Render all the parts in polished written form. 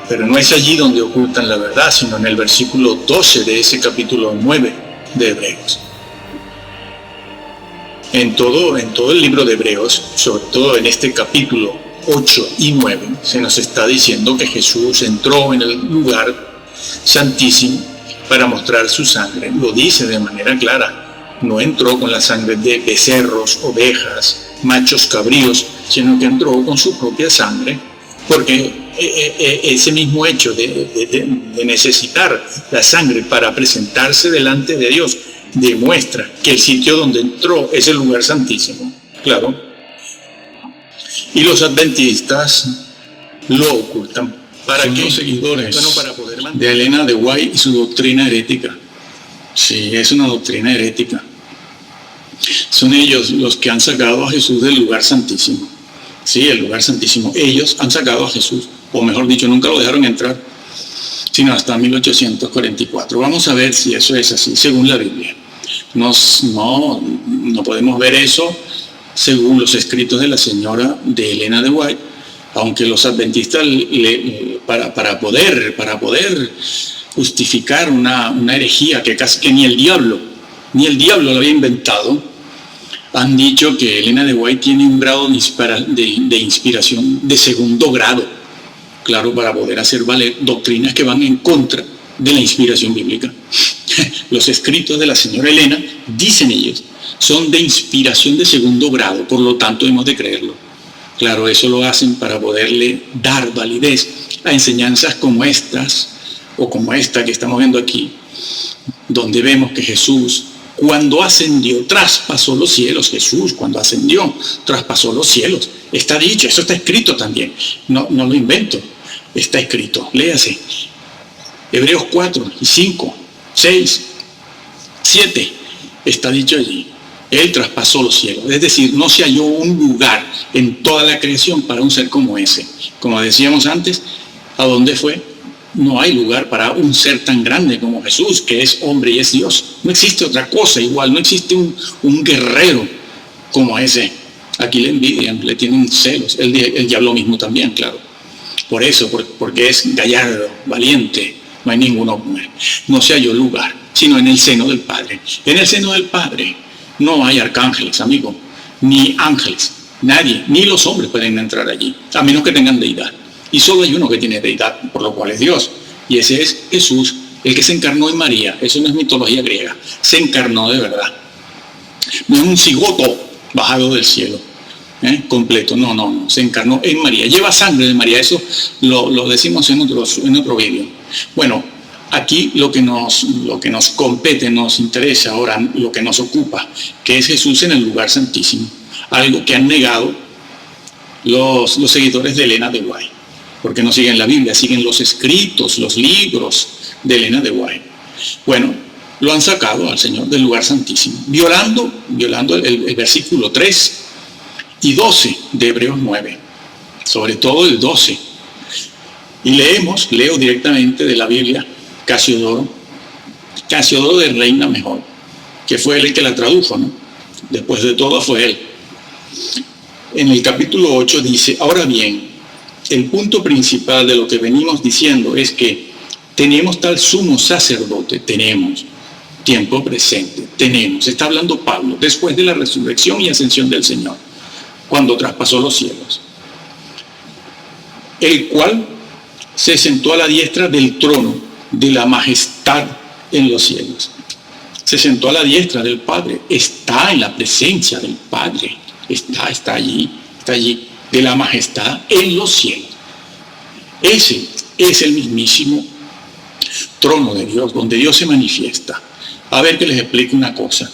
Pero no es allí donde ocultan la verdad, sino en el versículo 12 de ese capítulo 9 de Hebreos. En todo el libro de Hebreos, sobre todo en este capítulo 8 y 9, se nos está diciendo que Jesús entró en el lugar santísimo para mostrar su sangre. Lo dice de manera clara. No entró con la sangre de becerros, ovejas, machos cabríos, sino que entró con su propia sangre, porque ese mismo hecho de necesitar la sangre para presentarse delante de Dios demuestra que el sitio donde entró es el lugar santísimo, claro. Y los adventistas lo ocultan. ¿Para qué? Son los seguidores, bueno, para poder de Elena de White y su doctrina herética. Sí, es una doctrina herética. Son ellos los que han sacado a Jesús del lugar santísimo. Sí, el lugar santísimo. Ellos han sacado a Jesús, o mejor dicho, nunca lo dejaron entrar, sino hasta 1844. Vamos a ver si eso es así, según la Biblia. No podemos ver eso según los escritos de la señora de Elena de White, aunque los adventistas para poder justificar una herejía que casi que ni el diablo lo había inventado, han dicho que Elena de White tiene un grado de inspiración de segundo grado, claro, para poder hacer valer doctrinas que van en contra de la inspiración bíblica. Los escritos de la señora Elena, dicen ellos, son de inspiración de segundo grado, por lo tanto hemos de creerlo. Claro, eso lo hacen para poderle dar validez a enseñanzas como estas, o como esta que estamos viendo aquí, donde vemos que Jesús, cuando ascendió, traspasó los cielos. Jesús, cuando ascendió, traspasó los cielos. Está dicho, eso está escrito también. No lo invento, está escrito. Léase. Hebreos 4 y 5, 6, 7, está dicho allí. Él traspasó los cielos. Es decir, no se halló un lugar en toda la creación para un ser como ese. Como decíamos antes, ¿a dónde fue? No hay lugar para un ser tan grande como Jesús, que es hombre y es Dios. No existe otra cosa igual, no existe un guerrero como ese. Aquí le envidian, le tienen celos. El diablo mismo también, claro. Por eso, porque es gallardo, valiente, no hay ninguno como él. No se halló lugar, sino en el seno del Padre. En el seno del Padre no hay arcángeles, amigo, ni ángeles. Nadie, ni los hombres pueden entrar allí, a menos que tengan deidad. Y solo hay uno que tiene deidad, por lo cual es Dios. Y ese es Jesús, el que se encarnó en María. Eso no es mitología griega. Se encarnó de verdad. No es un cigoto bajado del cielo, completo. No. Se encarnó en María. Lleva sangre de María. Eso lo decimos en otro vídeo. Bueno, aquí lo que nos compete, nos interesa ahora, lo que nos ocupa, que es Jesús en el lugar santísimo. Algo que han negado los seguidores de Elena de White. Porque no siguen la Biblia, siguen los escritos, los libros de Elena de White. Bueno, lo han sacado al Señor del lugar santísimo, violando el versículo 3 y 12 de Hebreos 9, sobre todo el 12. Y leo directamente de la Biblia, Casiodoro de Reina mejor, que fue él el que la tradujo, ¿no? Después de todo fue él. En el capítulo 8 dice, ahora bien, el punto principal de lo que venimos diciendo es que tenemos tal sumo sacerdote, tenemos, tiempo presente, tenemos, está hablando Pablo, después de la resurrección y ascensión del Señor, cuando traspasó los cielos, el cual se sentó a la diestra del trono de la majestad en los cielos. Se sentó a la diestra del Padre, está en la presencia del Padre, está allí, de la majestad en los cielos. Ese es el mismísimo trono de Dios, donde Dios se manifiesta. A ver que les explique una cosa.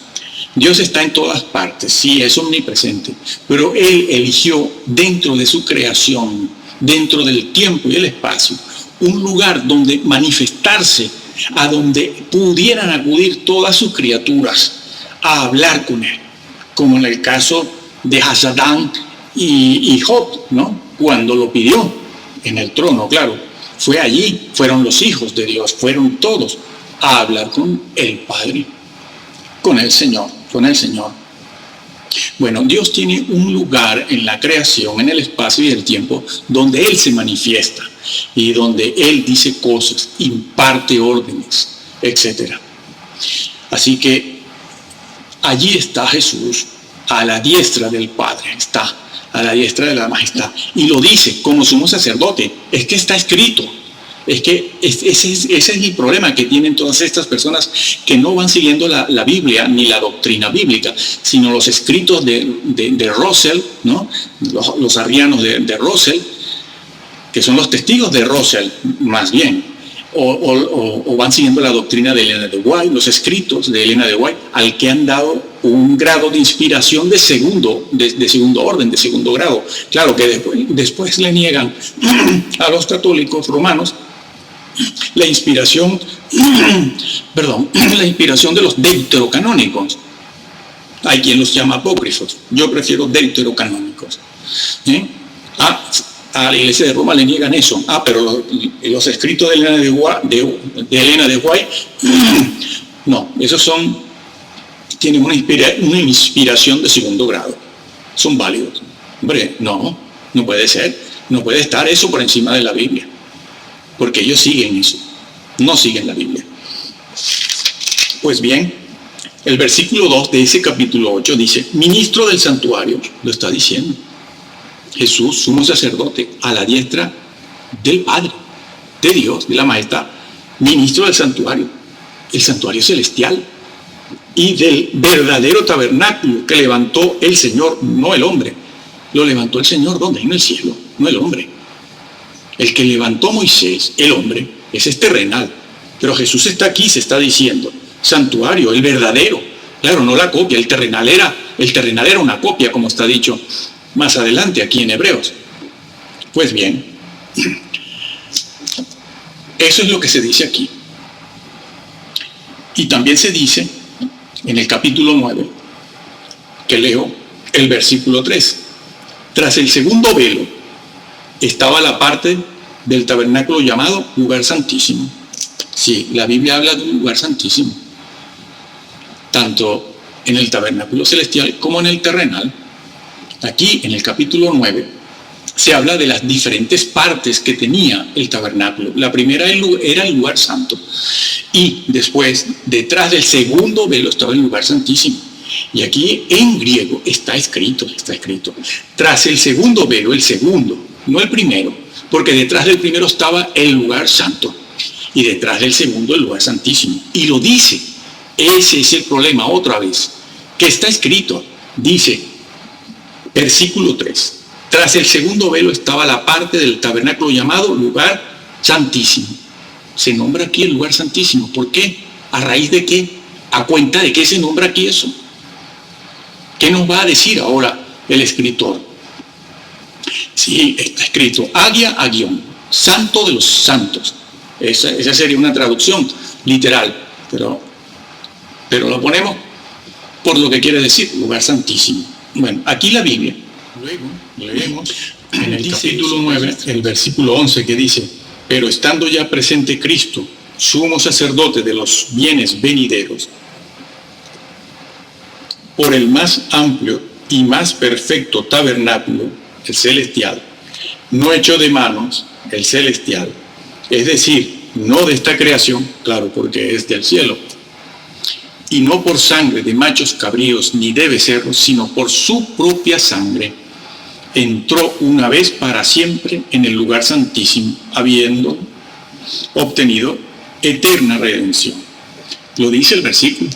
Dios está en todas partes, sí, es omnipresente, pero Él eligió dentro de su creación, dentro del tiempo y el espacio, un lugar donde manifestarse, a donde pudieran acudir todas sus criaturas a hablar con Él, como en el caso de Adán y Job, ¿no? Cuando lo pidió en el trono, claro, fue allí, fueron los hijos de Dios, fueron todos a hablar con el Padre, con el Señor. Bueno, Dios tiene un lugar en la creación, en el espacio y el tiempo, donde Él se manifiesta y donde Él dice cosas, imparte órdenes, etc. Así que allí está Jesús, a la diestra del Padre, está a la diestra de la majestad. Y lo dice como sumo sacerdote, es que está escrito. Es que ese es el problema que tienen todas estas personas que no van siguiendo la Biblia ni la doctrina bíblica, sino los escritos de Russell, ¿no? Los arrianos de Russell, que son los testigos de Russell, más bien, o van siguiendo la doctrina de Elena de White, los escritos de Elena de White, al que han dado un grado de inspiración de segundo orden, de segundo grado. Claro que después le niegan a los católicos romanos la inspiración de los deuterocanónicos. Hay quien los llama apócrifos. Yo prefiero deuterocanónicos. A la Iglesia de Roma le niegan eso. Pero los escritos de Elena de White, no, esos tienen una inspiración de segundo grado. Son válidos. Hombre, no puede ser. No puede estar eso por encima de la Biblia. Porque ellos siguen eso, no siguen la Biblia. Pues bien, el versículo 2 de ese capítulo 8 dice, ministro del santuario, lo está diciendo. Jesús, sumo sacerdote, a la diestra del Padre, de Dios, de la majestad, ministro del santuario, el santuario celestial, y del verdadero tabernáculo que levantó el Señor, no el hombre. Lo levantó el Señor, ¿dónde? En el cielo, no el hombre. El que levantó Moisés, el hombre, ese es terrenal. Pero Jesús está aquí, se está diciendo, santuario, el verdadero. Claro, no la copia, el terrenal era una copia, como está dicho más adelante aquí en Hebreos. Pues bien, eso es lo que se dice aquí. Y también se dice en el capítulo 9, que leo el versículo 3. Tras el segundo velo estaba la parte del tabernáculo llamado lugar santísimo. Sí, la Biblia habla de un lugar santísimo, tanto en el tabernáculo celestial como en el terrenal. Aquí, en el capítulo 9, se habla de las diferentes partes que tenía el tabernáculo. La primera era el lugar santo. Y después, detrás del segundo velo, estaba el lugar santísimo. Y aquí, en griego, está escrito. Tras el segundo velo, el segundo, no el primero, porque detrás del primero estaba el lugar santo. Y detrás del segundo, el lugar santísimo. Y lo dice. Ese es el problema, otra vez. Que está escrito. Dice, versículo 3. Tras el segundo velo estaba la parte del tabernáculo llamado lugar santísimo. Se nombra aquí el lugar santísimo. ¿Por qué? ¿A raíz de qué? ¿A cuenta de qué se nombra aquí eso? ¿Qué nos va a decir ahora el escritor? Sí, está escrito, Agia Agion, santo de los santos. Esa sería una traducción literal, pero lo ponemos por lo que quiere decir, lugar santísimo. Bueno, aquí la Biblia, luego leemos en el capítulo 9, el versículo 11, que dice, pero estando ya presente Cristo, sumo sacerdote de los bienes venideros, por el más amplio y más perfecto tabernáculo, el celestial, no hecho de manos, el celestial, es decir, no de esta creación, claro, porque es del cielo, y no por sangre de machos cabríos ni de becerros, sino por su propia sangre, entró una vez para siempre en el lugar santísimo, habiendo obtenido eterna redención. Lo dice el versículo,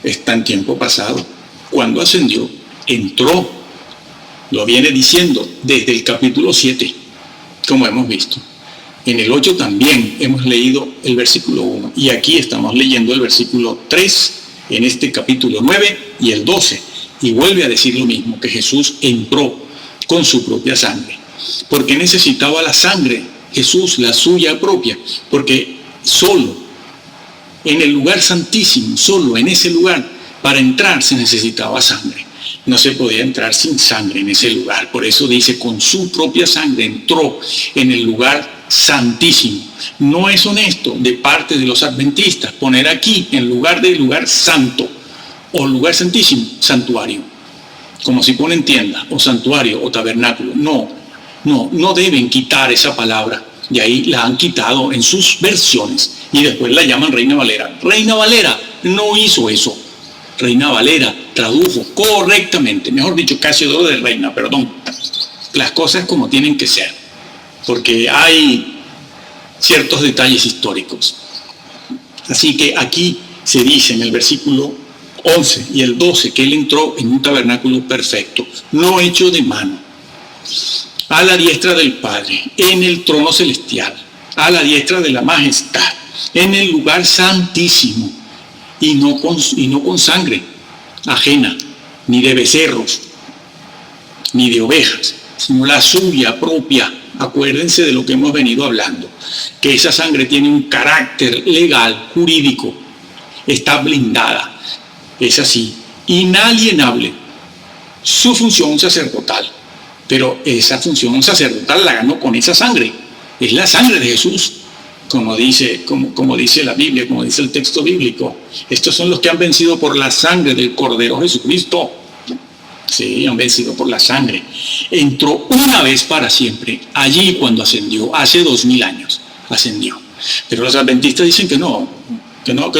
está en tiempo pasado. Cuando ascendió, entró. Lo viene diciendo desde el capítulo 7, como hemos visto. En el 8 también hemos leído el versículo 1. Y aquí estamos leyendo el versículo 3, en este capítulo 9 y el 12. Y vuelve a decir lo mismo, que Jesús entró con su propia sangre. Porque necesitaba la sangre, Jesús, la suya propia. Porque solo en el lugar santísimo, solo en ese lugar, para entrar se necesitaba sangre. No se podía entrar sin sangre en ese lugar. Por eso dice, con su propia sangre entró en el lugar santísimo. No es honesto de parte de los adventistas poner aquí, en lugar del lugar santo o lugar santísimo, santuario. como si ponen tienda, o santuario, o tabernáculo. No deben quitar esa palabra. Y ahí la han quitado en sus versiones. Y después la llaman Reina Valera. Reina Valera no hizo eso. Reina Valera tradujo correctamente, mejor dicho, casi todo de reina, perdón, las cosas como tienen que ser, porque hay ciertos detalles históricos. Así que aquí se dice en el versículo 11 y el 12 que él entró en un tabernáculo perfecto, no hecho de mano, a la diestra del Padre, en el trono celestial, a la diestra de la majestad, en el lugar santísimo, y no con sangre ajena, ni de becerros, ni de ovejas, sino la suya propia. Acuérdense de lo que hemos venido hablando, que esa sangre tiene un carácter legal, jurídico, está blindada, es así, inalienable, su función sacerdotal, pero esa función sacerdotal la ganó con esa sangre, es la sangre de Jesús, como dice la Biblia, como dice el texto bíblico. Estos son los que han vencido por la sangre del Cordero Jesucristo. Sí, han vencido por la sangre. Entró una vez para siempre, allí cuando ascendió, hace 2000 años ascendió. Pero los adventistas dicen que no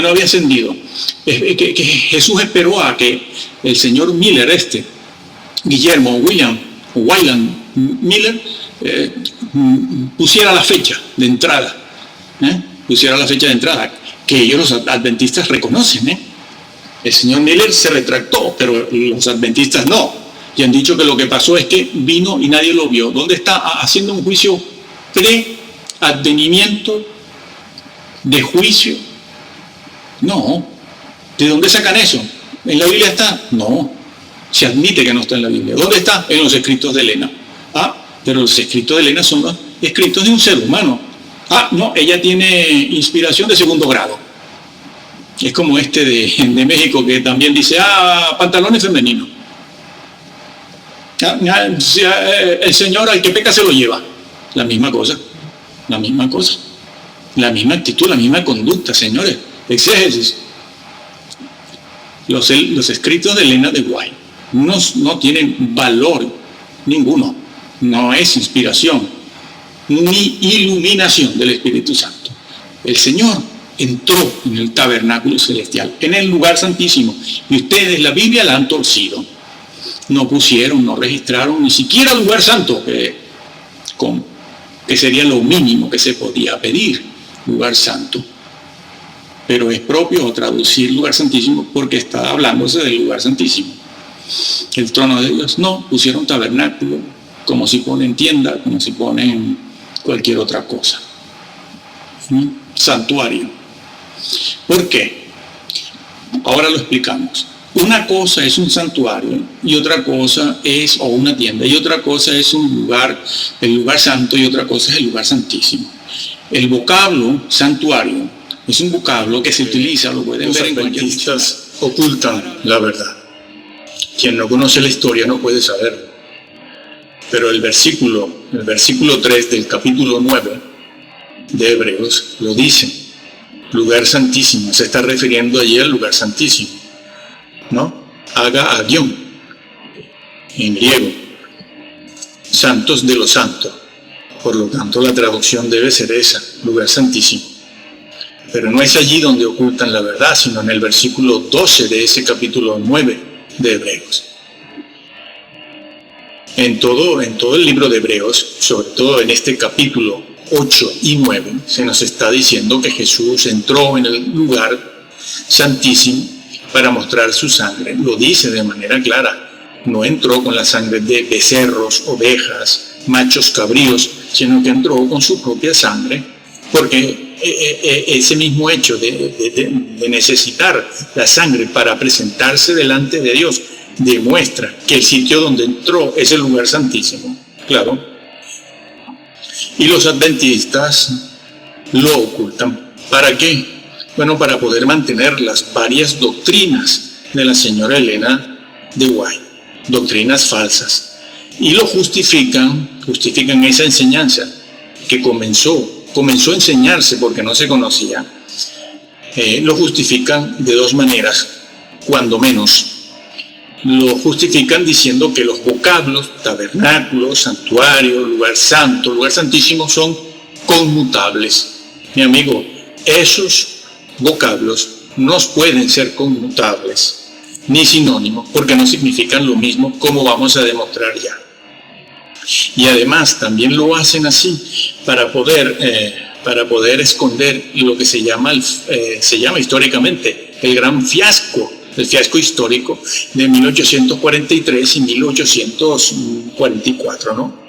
había ascendido. Que Jesús esperó a que el señor Miller, William Miller, pusiera la fecha de entrada. Que ellos los adventistas reconocen. El señor Miller se retractó, pero los adventistas no. Y han dicho que lo que pasó es que vino y nadie lo vio. ¿Dónde está? Haciendo un juicio pre-advenimiento de juicio. No. ¿De dónde sacan eso? ¿En la Biblia está? No. Se admite que no está en la Biblia. ¿Dónde está? En los escritos de Elena. Pero los escritos de Elena son los escritos de un ser humano. No, ella tiene inspiración de segundo grado. Es como de México que también dice, pantalones femeninos. El Señor al que peca se lo lleva. La misma cosa. La misma actitud, la misma conducta, señores. Exégesis. Los escritos de Elena de White no tienen valor ninguno. No es inspiración ni iluminación del Espíritu Santo. El Señor entró en el tabernáculo celestial, en el lugar santísimo, y ustedes la Biblia la han torcido. No pusieron, no registraron ni siquiera lugar santo, que sería lo mínimo que se podía pedir, lugar santo. Pero es propio traducir lugar santísimo porque está hablándose del lugar santísimo. El trono de Dios, no, pusieron tabernáculo, como si ponen tienda, como si ponen cualquier otra cosa. Santuario. ¿Por qué? Ahora lo explicamos. Una cosa es un santuario y otra cosa es, o una tienda, y otra cosa es el lugar santo, y otra cosa es el lugar santísimo. El vocablo santuario es un vocablo que se utiliza, lo pueden ver en cualquier sitio. Los adventistas ocultan la verdad. Quien no conoce la historia no puede saberlo. Pero el versículo 3 del capítulo 9 de Hebreos lo dice. Lugar santísimo, se está refiriendo allí al lugar santísimo, ¿no? Haga agión, en griego. Santos de los santos. Por lo tanto, la traducción debe ser esa, lugar santísimo. Pero no es allí donde ocultan la verdad, sino en el versículo 12 de ese capítulo 9 de Hebreos. En todo el libro de Hebreos, sobre todo en este capítulo 8 y 9, se nos está diciendo que Jesús entró en el lugar santísimo para mostrar su sangre. Lo dice de manera clara. No entró con la sangre de becerros, ovejas, machos cabríos, sino que entró con su propia sangre, porque ese mismo hecho de necesitar la sangre para presentarse delante de Dios demuestra que el sitio donde entró es el lugar santísimo. Claro. Y los adventistas lo ocultan. ¿Para qué? Bueno, para poder mantener las varias doctrinas de la señora Elena de White, doctrinas falsas. Y lo justifican esa enseñanza que comenzó a enseñarse porque no se conocía. Lo justifican de dos maneras, cuando menos. lo justifican diciendo que los vocablos tabernáculo, santuario, lugar santo, lugar santísimo son conmutables. Mi amigo, esos vocablos no pueden ser conmutables ni sinónimos porque no significan lo mismo, como vamos a demostrar ya. Y además también lo hacen así para poder esconder lo que se llama históricamente el gran fiasco, el fiasco histórico de 1843 y 1844, ¿no?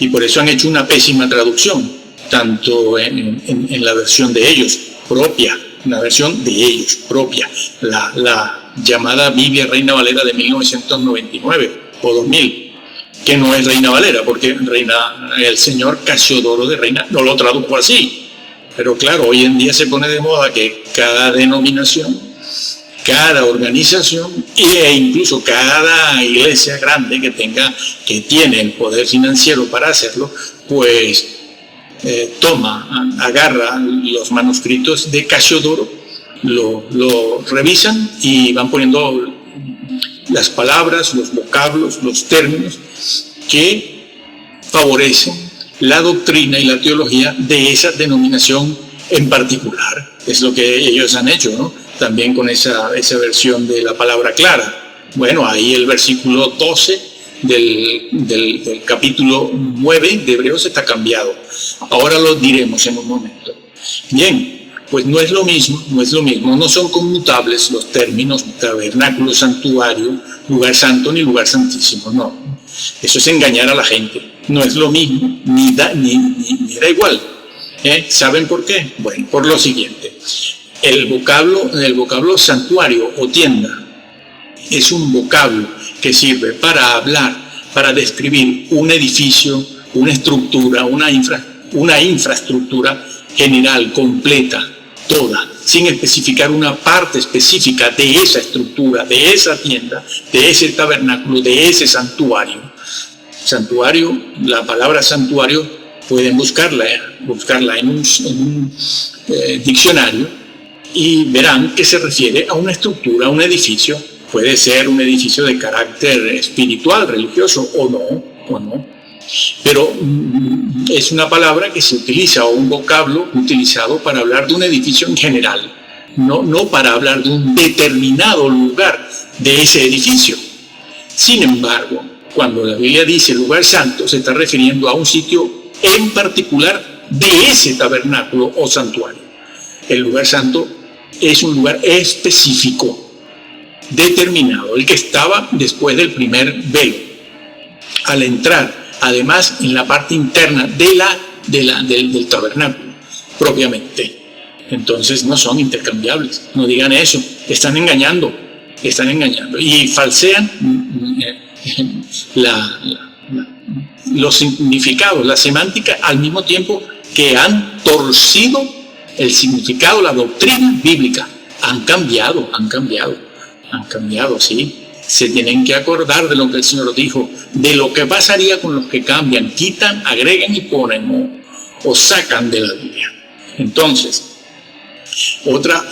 Y por eso han hecho una pésima traducción, tanto en la versión de ellos propia, una versión de ellos propia, la llamada Biblia Reina Valera de 1999 o 2000, que no es Reina Valera, porque el señor Casiodoro de Reina no lo tradujo así. Pero claro, hoy en día se pone de moda que cada denominación, cada organización e incluso cada iglesia grande que tiene el poder financiero para hacerlo, pues agarra los manuscritos de Casiodoro, lo revisan y van poniendo las palabras, los vocablos, los términos que favorecen la doctrina y la teología de esa denominación en particular. Es lo que ellos han hecho, ¿no? También con esa versión de la palabra clara. Bueno, ahí el versículo 12 del capítulo 9 de Hebreos está cambiado. Ahora lo diremos en un momento. Bien, pues no es lo mismo, no son conmutables los términos tabernáculo, santuario, lugar santo ni lugar santísimo, no. Eso es engañar a la gente, no es lo mismo, ni da igual. ¿Saben por qué? Bueno, por lo siguiente. El vocablo santuario o tienda es un vocablo que sirve para hablar, para describir un edificio, una estructura, una infraestructura general, completa, toda, sin especificar una parte específica de esa estructura, de esa tienda, de ese tabernáculo, de ese santuario. Santuario, la palabra santuario, pueden buscarla en un diccionario y verán que se refiere a una estructura, a un edificio. Puede ser un edificio de carácter espiritual, religioso o no. Pero es una palabra que se utiliza, o un vocablo utilizado para hablar de un edificio en general, no para hablar de un determinado lugar de ese edificio. Sin embargo, cuando la Biblia dice lugar santo, se está refiriendo a un sitio en particular de ese tabernáculo o santuario. El lugar santo es un lugar específico, determinado, el que estaba después del primer velo. Al entrar, además, en la parte interna del tabernáculo, propiamente. Entonces no son intercambiables, no digan eso, están engañando y falsean los significados, la semántica, al mismo tiempo que han torcido el significado, la doctrina bíblica. Han cambiado, sí. Se tienen que acordar de lo que el Señor dijo, de lo que pasaría con los que cambian, quitan, agregan y ponen o sacan de la Biblia. Entonces, otra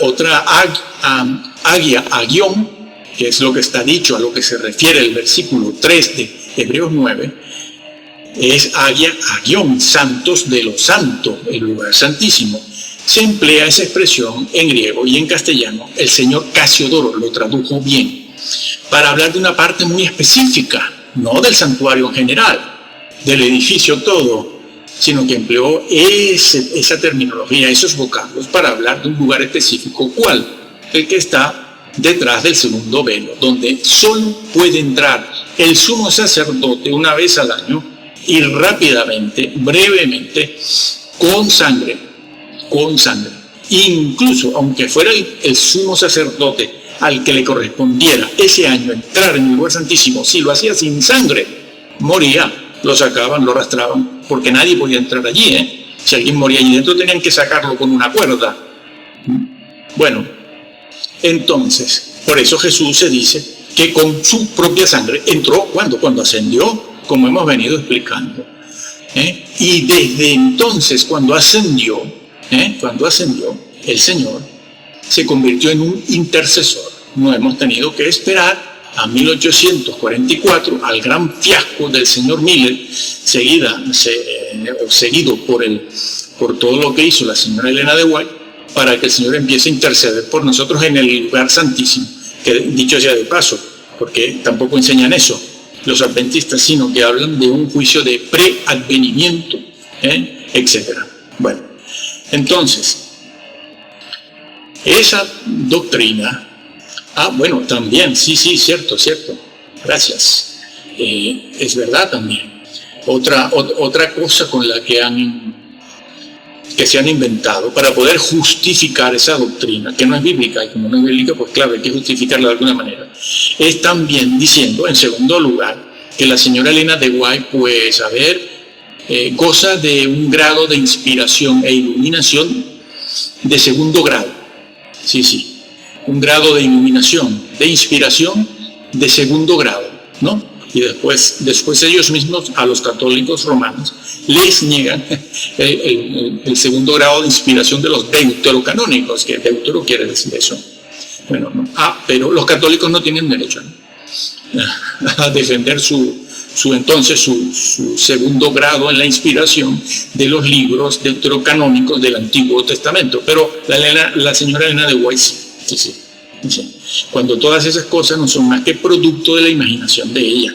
agión, que es lo que está dicho, a lo que se refiere el versículo 3 de Hebreos 9, es agión, santos de lo santo, el lugar santísimo. Se emplea esa expresión en griego y en castellano. El señor Casiodoro lo tradujo bien, para hablar de una parte muy específica, no del santuario en general, del edificio todo, sino que empleó esa terminología, esos vocablos, para hablar de un lugar específico. ¿Cuál? El que está detrás del segundo velo, donde solo puede entrar el sumo sacerdote una vez al año y rápidamente, brevemente, con sangre. Incluso, aunque fuera el sumo sacerdote al que le correspondiera ese año entrar en el lugar santísimo, si lo hacía sin sangre, moría, lo sacaban, lo arrastraban, porque nadie podía entrar allí, Si alguien moría allí dentro, tenían que sacarlo con una cuerda. Bueno, entonces, por eso Jesús se dice que con su propia sangre entró, cuando ascendió, como hemos venido explicando. Y desde entonces, cuando ascendió, el Señor se convirtió en un intercesor. No hemos tenido que esperar a 1844, al gran fiasco del señor Miller, seguido por todo lo que hizo la señora Elena de White, para que el Señor empiece a interceder por nosotros en el lugar santísimo, que dicho sea de paso, porque tampoco enseñan eso los adventistas, sino que hablan de un juicio de preadvenimiento, etc. Bueno, entonces, esa doctrina, bueno, también, sí, cierto, gracias, es verdad también. Otra cosa con la que se han inventado para poder justificar esa doctrina, que no es bíblica, y como no es bíblica, pues claro, hay que justificarla de alguna manera, es también diciendo, en segundo lugar, que la señora Elena de White, pues, goza de un grado de inspiración e iluminación de segundo grado. Sí, un grado de iluminación, de inspiración de segundo grado, ¿no? Y después ellos mismos, a los católicos romanos, les niegan el segundo grado de inspiración de los deuterocanónicos, que deutero quiere decir eso. Bueno, no. Pero los católicos no tienen derecho a defender su segundo grado en la inspiración de los libros deuterocanónicos del Antiguo Testamento. Pero la señora Elena de White sí. Cuando todas esas cosas no son más que producto de la imaginación de ella,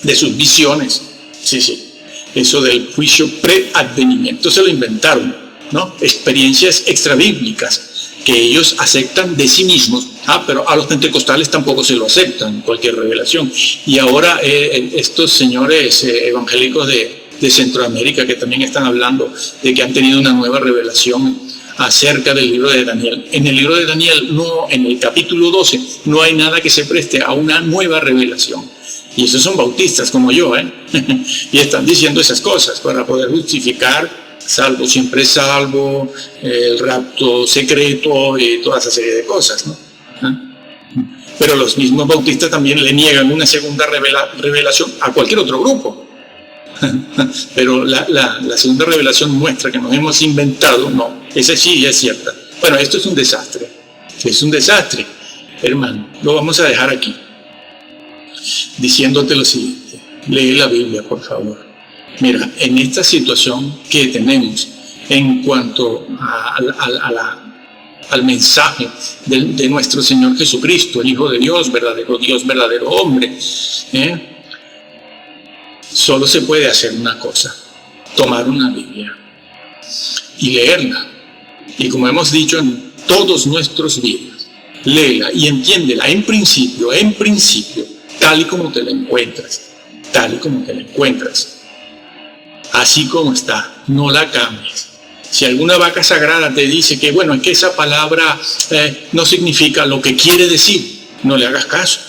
de sus visiones. Sí. Eso del juicio preadvenimiento se lo inventaron, ¿no? Experiencias extrabíblicas que ellos aceptan de sí mismos, pero a los pentecostales tampoco se lo aceptan, cualquier revelación. Y ahora estos señores evangélicos de Centroamérica, que también están hablando de que han tenido una nueva revelación acerca del libro de Daniel. En el libro de Daniel, en el capítulo 12, no hay nada que se preste a una nueva revelación. Y esos son bautistas como yo, y están diciendo esas cosas para poder justificar salvo siempre salvo, el rapto secreto y toda esa serie de cosas, ¿no? Pero los mismos bautistas también le niegan una segunda revelación a cualquier otro grupo. Pero la segunda revelación muestra que nos hemos inventado, no, esa sí es cierta. Bueno, esto es un desastre, hermano. Lo vamos a dejar aquí, diciéndote lo siguiente: lee la Biblia, por favor. Mira, en esta situación que tenemos en cuanto al mensaje de nuestro Señor Jesucristo, el Hijo de Dios, verdadero hombre, solo se puede hacer una cosa: tomar una Biblia y leerla. Y como hemos dicho en todos nuestros videos, léela y entiéndela en principio, tal y como te la encuentras, así como está, no la cambies. Si alguna vaca sagrada te dice que, bueno, es que esa palabra no significa lo que quiere decir, no le hagas caso.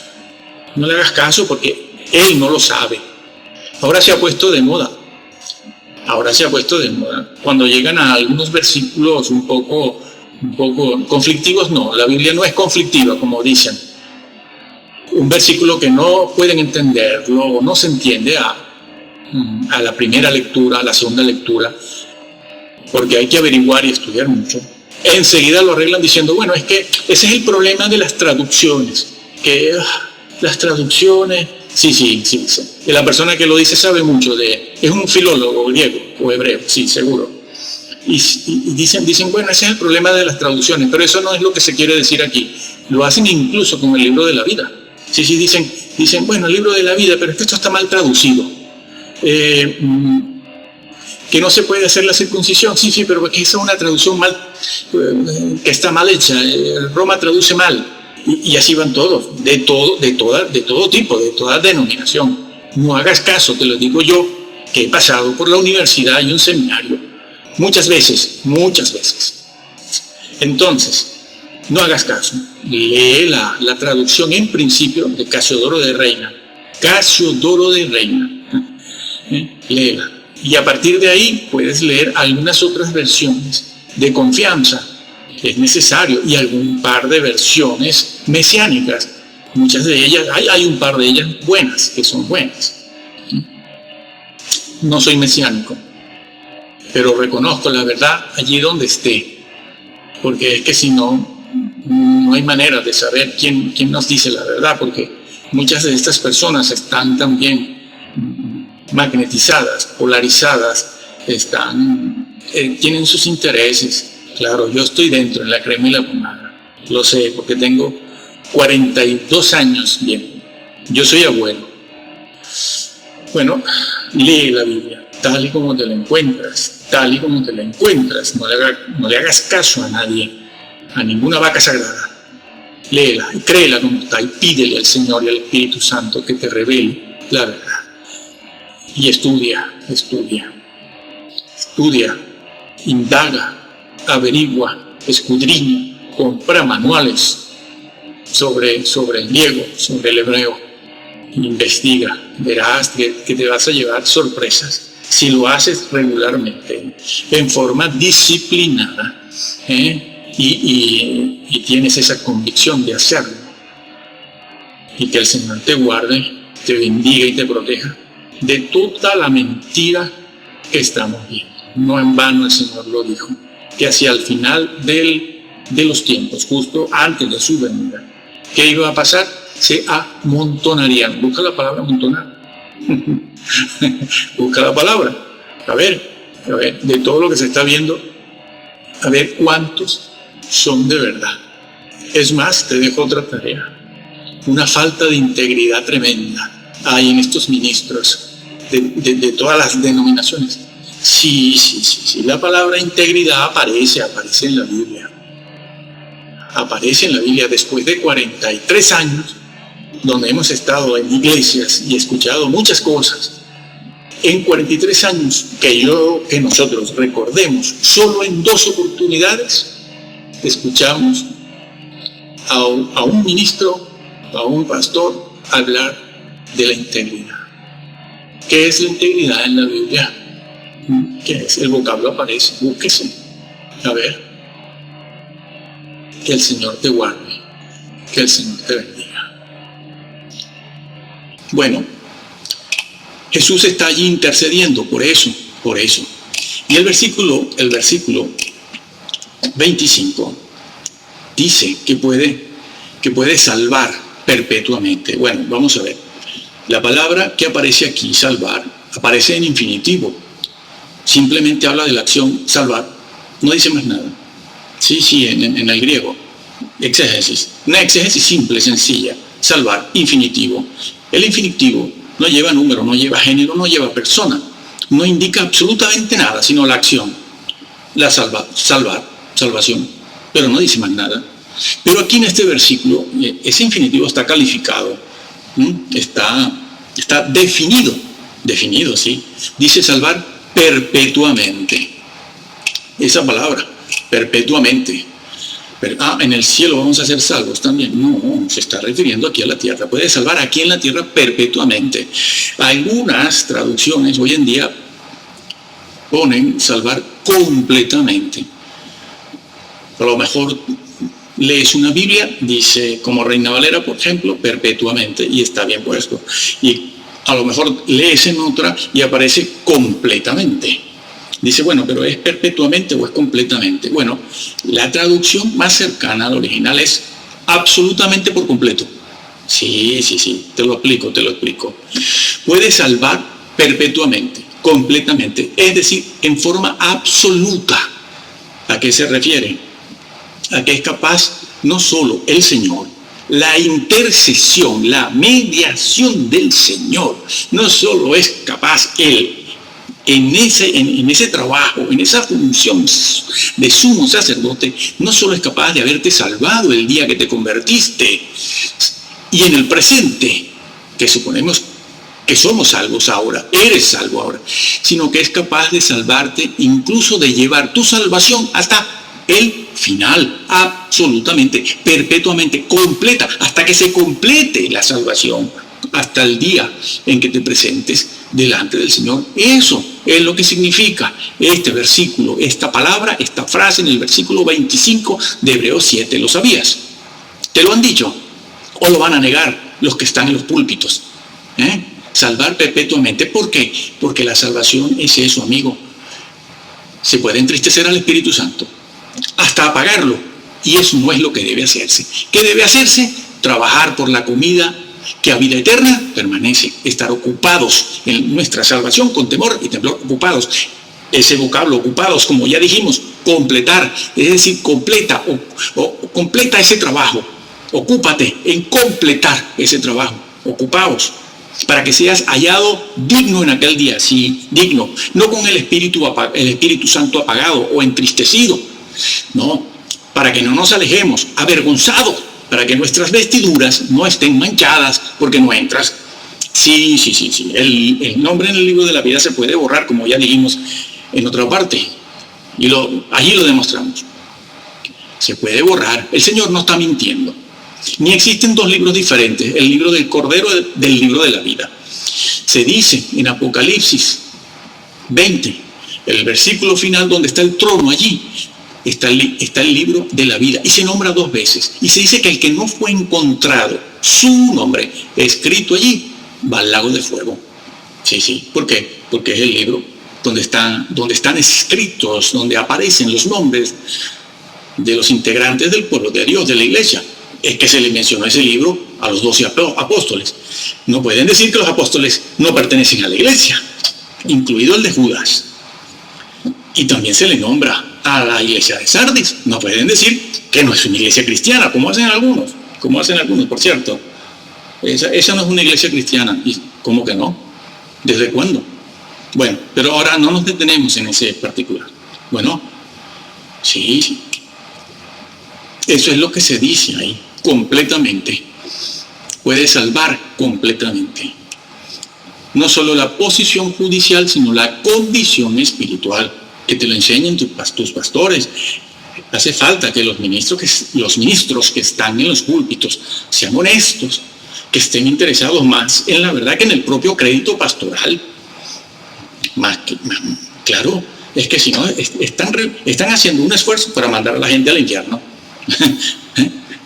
No le hagas caso porque él no lo sabe. Ahora se ha puesto de moda. Cuando llegan a algunos versículos un poco conflictivos, no, la Biblia no es conflictiva, como dicen. Un versículo que no pueden entenderlo o no se entiende a la primera lectura, a la segunda lectura, porque hay que averiguar y estudiar mucho, enseguida lo arreglan diciendo, bueno, es que ese es el problema de las traducciones, que las traducciones, sí, y la persona que lo dice sabe mucho es un filólogo griego o hebreo, sí, seguro, y dicen, bueno, ese es el problema de las traducciones, pero eso no es lo que se quiere decir aquí. Lo hacen incluso con el libro de la vida. Sí, dicen, bueno, el libro de la vida, pero es que esto está mal traducido. Que no se puede hacer la circuncisión, sí, pero esa es una traducción que está mal hecha. Roma traduce mal, y así van todos, de todo tipo, de toda denominación. No hagas caso, te lo digo yo, que he pasado por la universidad y un seminario muchas veces. Entonces, no hagas caso, lee la traducción en principio de Casiodoro de Reina, léela. Y a partir de ahí puedes leer algunas otras versiones de confianza, que es necesario, y algún par de versiones mesiánicas. Muchas de ellas, hay un par de ellas buenas, que son buenas. No soy mesiánico, pero reconozco la verdad allí donde esté, porque es que si no hay manera de saber quién nos dice la verdad, porque muchas de estas personas están también magnetizadas, polarizadas, tienen sus intereses. Claro, yo estoy dentro, en la crema y la pomada. Lo sé, porque tengo 42 años bien. Yo soy abuelo. Bueno, lee la Biblia, tal y como te la encuentras, tal y como te la encuentras. No le hagas caso a nadie, a ninguna vaca sagrada. Léela y créela como está y pídele al Señor y al Espíritu Santo que te revele la verdad. Y estudia, indaga, averigua, escudriña, compra manuales sobre el griego, sobre el hebreo. Investiga, verás que te vas a llevar sorpresas si lo haces regularmente, en forma disciplinada, y tienes esa convicción de hacerlo. Y que el Señor te guarde, te bendiga y te proteja de toda la mentira que estamos viendo. No en vano el Señor lo dijo, que hacia el final de los tiempos, justo antes de su venida, ¿qué iba a pasar? Se amontonarían. Busca la palabra amontonar. Busca la palabra. A ver, de todo lo que se está viendo, a ver cuántos son de verdad. Es más, te dejo otra tarea. Una falta de integridad tremenda hay en estos ministros de todas las denominaciones. Sí, la palabra integridad aparece en la Biblia. Aparece en la Biblia después de 43 años, donde hemos estado en iglesias y escuchado muchas cosas. En 43 años que nosotros recordemos, solo en 2 oportunidades escuchamos a un ministro, a un pastor hablar de la integridad. ¿Qué es la integridad en la Biblia? ¿Qué es? El vocablo aparece, búsquese. A ver. Que el Señor te guarde, que el Señor te bendiga. Bueno, Jesús está allí intercediendo por eso. Y el versículo 25 dice que puede salvar perpetuamente. Bueno, vamos a ver. La palabra que aparece aquí, salvar, aparece en infinitivo. Simplemente habla de la acción salvar. No dice más nada. Sí, en el griego. Exégesis. Una exégesis simple, sencilla. Salvar, infinitivo. El infinitivo no lleva número, no lleva género, no lleva persona. No indica absolutamente nada, sino la acción. La salvación. Pero no dice más nada. Pero aquí en este versículo, ese infinitivo está calificado. Está definido, ¿sí? Dice salvar perpetuamente. Esa palabra, perpetuamente. En el cielo vamos a ser salvos también. No, se está refiriendo aquí a la tierra. Puede salvar aquí en la tierra perpetuamente. Algunas traducciones hoy en día ponen salvar completamente. A lo mejor lees una Biblia, dice, como Reina Valera, por ejemplo, perpetuamente, y está bien puesto. Y a lo mejor lees en otra y aparece completamente. Dice, bueno, pero ¿es perpetuamente o es completamente? Bueno, la traducción más cercana al original es absolutamente por completo. Sí, te lo explico. Puede salvar perpetuamente, completamente, es decir, en forma absoluta. ¿A qué se refiere? A que es capaz no solo el Señor, la intercesión, la mediación del Señor, no solo es capaz Él, en ese trabajo, en esa función de sumo sacerdote, no solo es capaz de haberte salvado el día que te convertiste y en el presente, que suponemos que somos salvos ahora, eres salvo ahora, sino que es capaz de salvarte, incluso de llevar tu salvación hasta el final, absolutamente, perpetuamente, completa, hasta que se complete la salvación, hasta el día en que te presentes delante del Señor. Eso es lo que significa este versículo, esta palabra, esta frase en el versículo 25 de Hebreos 7. ¿Lo sabías? ¿Te lo han dicho? ¿O lo van a negar los que están en los púlpitos? Salvar perpetuamente. ¿Por qué? Porque la salvación es eso, amigo. Se puede entristecer al Espíritu Santo, hasta apagarlo, y eso no es lo que debe hacerse. ¿Qué debe hacerse? Trabajar por la comida que a vida eterna permanece. Estar ocupados en nuestra salvación con temor y temblor, ocupados. Ese vocablo, ocupados, como ya dijimos, completar, es decir, completa ese trabajo. Ocúpate en completar ese trabajo. Ocupaos, para que seas hallado digno en aquel día. Sí, digno, no con el Espíritu Santo apagado o entristecido, no, para que no nos alejemos, avergonzados, para que nuestras vestiduras no estén manchadas porque no entras. Sí. El nombre en el libro de la vida se puede borrar, como ya dijimos en otra parte, y allí lo demostramos. Se puede borrar. El Señor no está mintiendo. Ni existen dos libros diferentes, el libro del Cordero del libro de la vida. Se dice en Apocalipsis 20, el versículo final donde está el trono, allí está el libro de la vida, y se nombra 2 veces, y se dice que el que no fue encontrado su nombre escrito allí, va al lago de fuego. Sí, ¿por qué? Porque es el libro donde están escritos, donde aparecen los nombres de los integrantes del pueblo de Dios, de la iglesia. Es que se le mencionó ese libro a los 12 apóstoles. No pueden decir que los apóstoles no pertenecen a la iglesia, incluido el de Judas. Y también se le nombra a la iglesia de Sardis. No pueden decir que no es una iglesia cristiana, como hacen algunos, por cierto. Esa no es una iglesia cristiana. ¿Y cómo que no? ¿Desde cuándo? Bueno, pero ahora no nos detenemos en ese particular. Bueno, sí. Eso es lo que se dice ahí, completamente. Puede salvar completamente. No solo la posición judicial, sino la condición espiritual, que te lo enseñen tus pastores. Hace falta que los ministros que están en los púlpitos sean honestos, que estén interesados más en la verdad que en el propio crédito pastoral. Claro, es que si no, están haciendo un esfuerzo para mandar a la gente al infierno.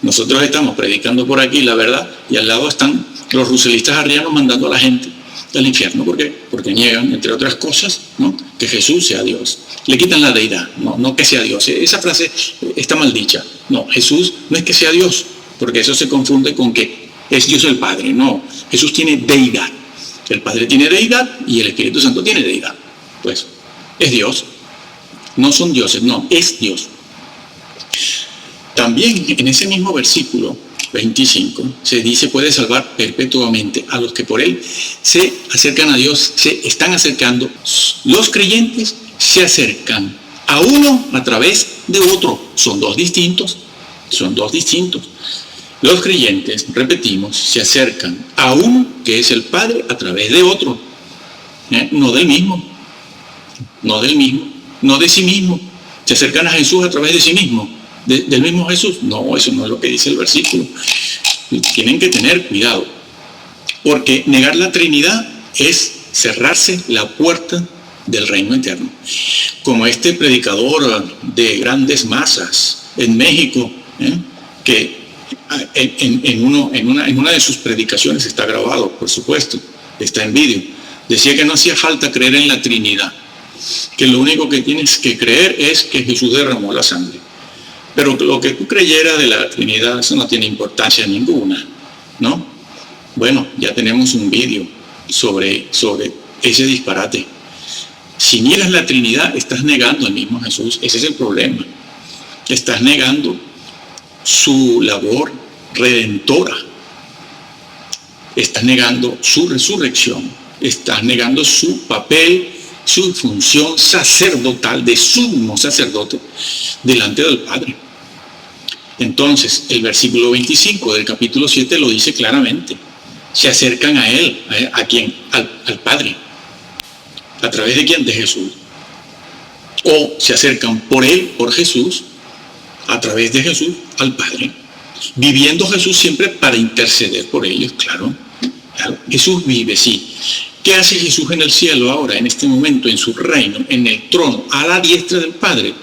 Nosotros estamos predicando por aquí la verdad, y al lado están los ruselistas arrianos mandando a la gente al infierno. ¿Por qué? Porque niegan, entre otras cosas, ¿no?, que Jesús sea Dios. Le quitan la deidad, no que sea Dios. Esa frase está mal dicha. No, Jesús no es que sea Dios, porque eso se confunde con que es Dios el Padre. No, Jesús tiene deidad. El Padre tiene deidad y el Espíritu Santo tiene deidad. Pues es Dios. No son dioses, no, es Dios. También en ese mismo versículo 25 se dice: puede salvar perpetuamente a los que por él se acercan a Dios, se están acercando. Los creyentes se acercan a uno a través de otro. Son dos distintos. Los creyentes, repetimos, se acercan a uno que es el Padre a través de otro. No del mismo, no de sí mismo. Se acercan a Jesús a través de sí mismo. ¿Del mismo Jesús? No, eso no es lo que dice el versículo. Tienen que tener cuidado, porque negar la Trinidad es cerrarse la puerta del reino eterno. Como este predicador de grandes masas en México, que en una de sus predicaciones, está grabado, por supuesto, está en vídeo, decía que no hacía falta creer en la Trinidad, que lo único que tienes que creer es que Jesús derramó la sangre. Pero lo que tú creyeras de la Trinidad, eso no tiene importancia ninguna, ¿no? Bueno, ya tenemos un vídeo sobre ese disparate. Si niegas la Trinidad, estás negando al mismo Jesús. Ese es el problema. Estás negando su labor redentora. Estás negando su resurrección. Estás negando su papel, su función sacerdotal de sumo sacerdote delante del Padre. Entonces, el versículo 25 del capítulo 7 lo dice claramente. Se acercan a Él. ¿A quién? Al Padre. ¿A través de quién? De Jesús. O se acercan por Él, por Jesús, a través de Jesús, al Padre. Viviendo Jesús siempre para interceder por ellos, claro. Jesús vive, sí. ¿Qué hace Jesús en el cielo ahora, en este momento, en su reino, en el trono, a la diestra del Padre?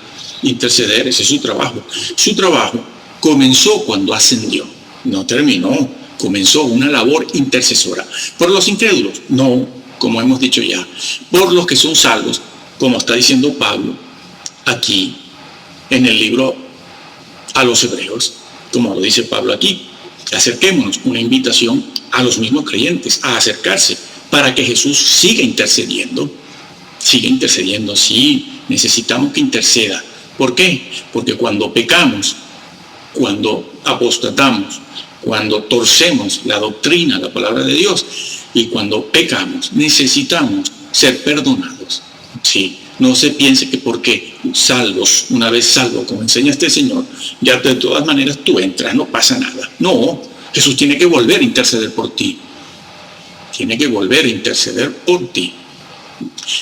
Interceder, ese es su trabajo. Su trabajo comenzó cuando ascendió, no terminó. Comenzó una labor intercesora. ¿Por los incrédulos? No, como hemos dicho ya. Por los que son salvos, como está diciendo Pablo aquí en el libro a los Hebreos, como lo dice Pablo aquí. Acerquémonos, una invitación a los mismos creyentes a acercarse para que Jesús siga intercediendo, sí, necesitamos que interceda. ¿Por qué? Porque cuando pecamos, cuando apostatamos, cuando torcemos la doctrina, la palabra de Dios, y cuando pecamos, necesitamos ser perdonados. Sí, no se piense que porque salvos, una vez salvo, como enseña este Señor, ya de todas maneras tú entras, no pasa nada. No, Jesús tiene que volver a interceder por ti. Tiene que volver a interceder por ti.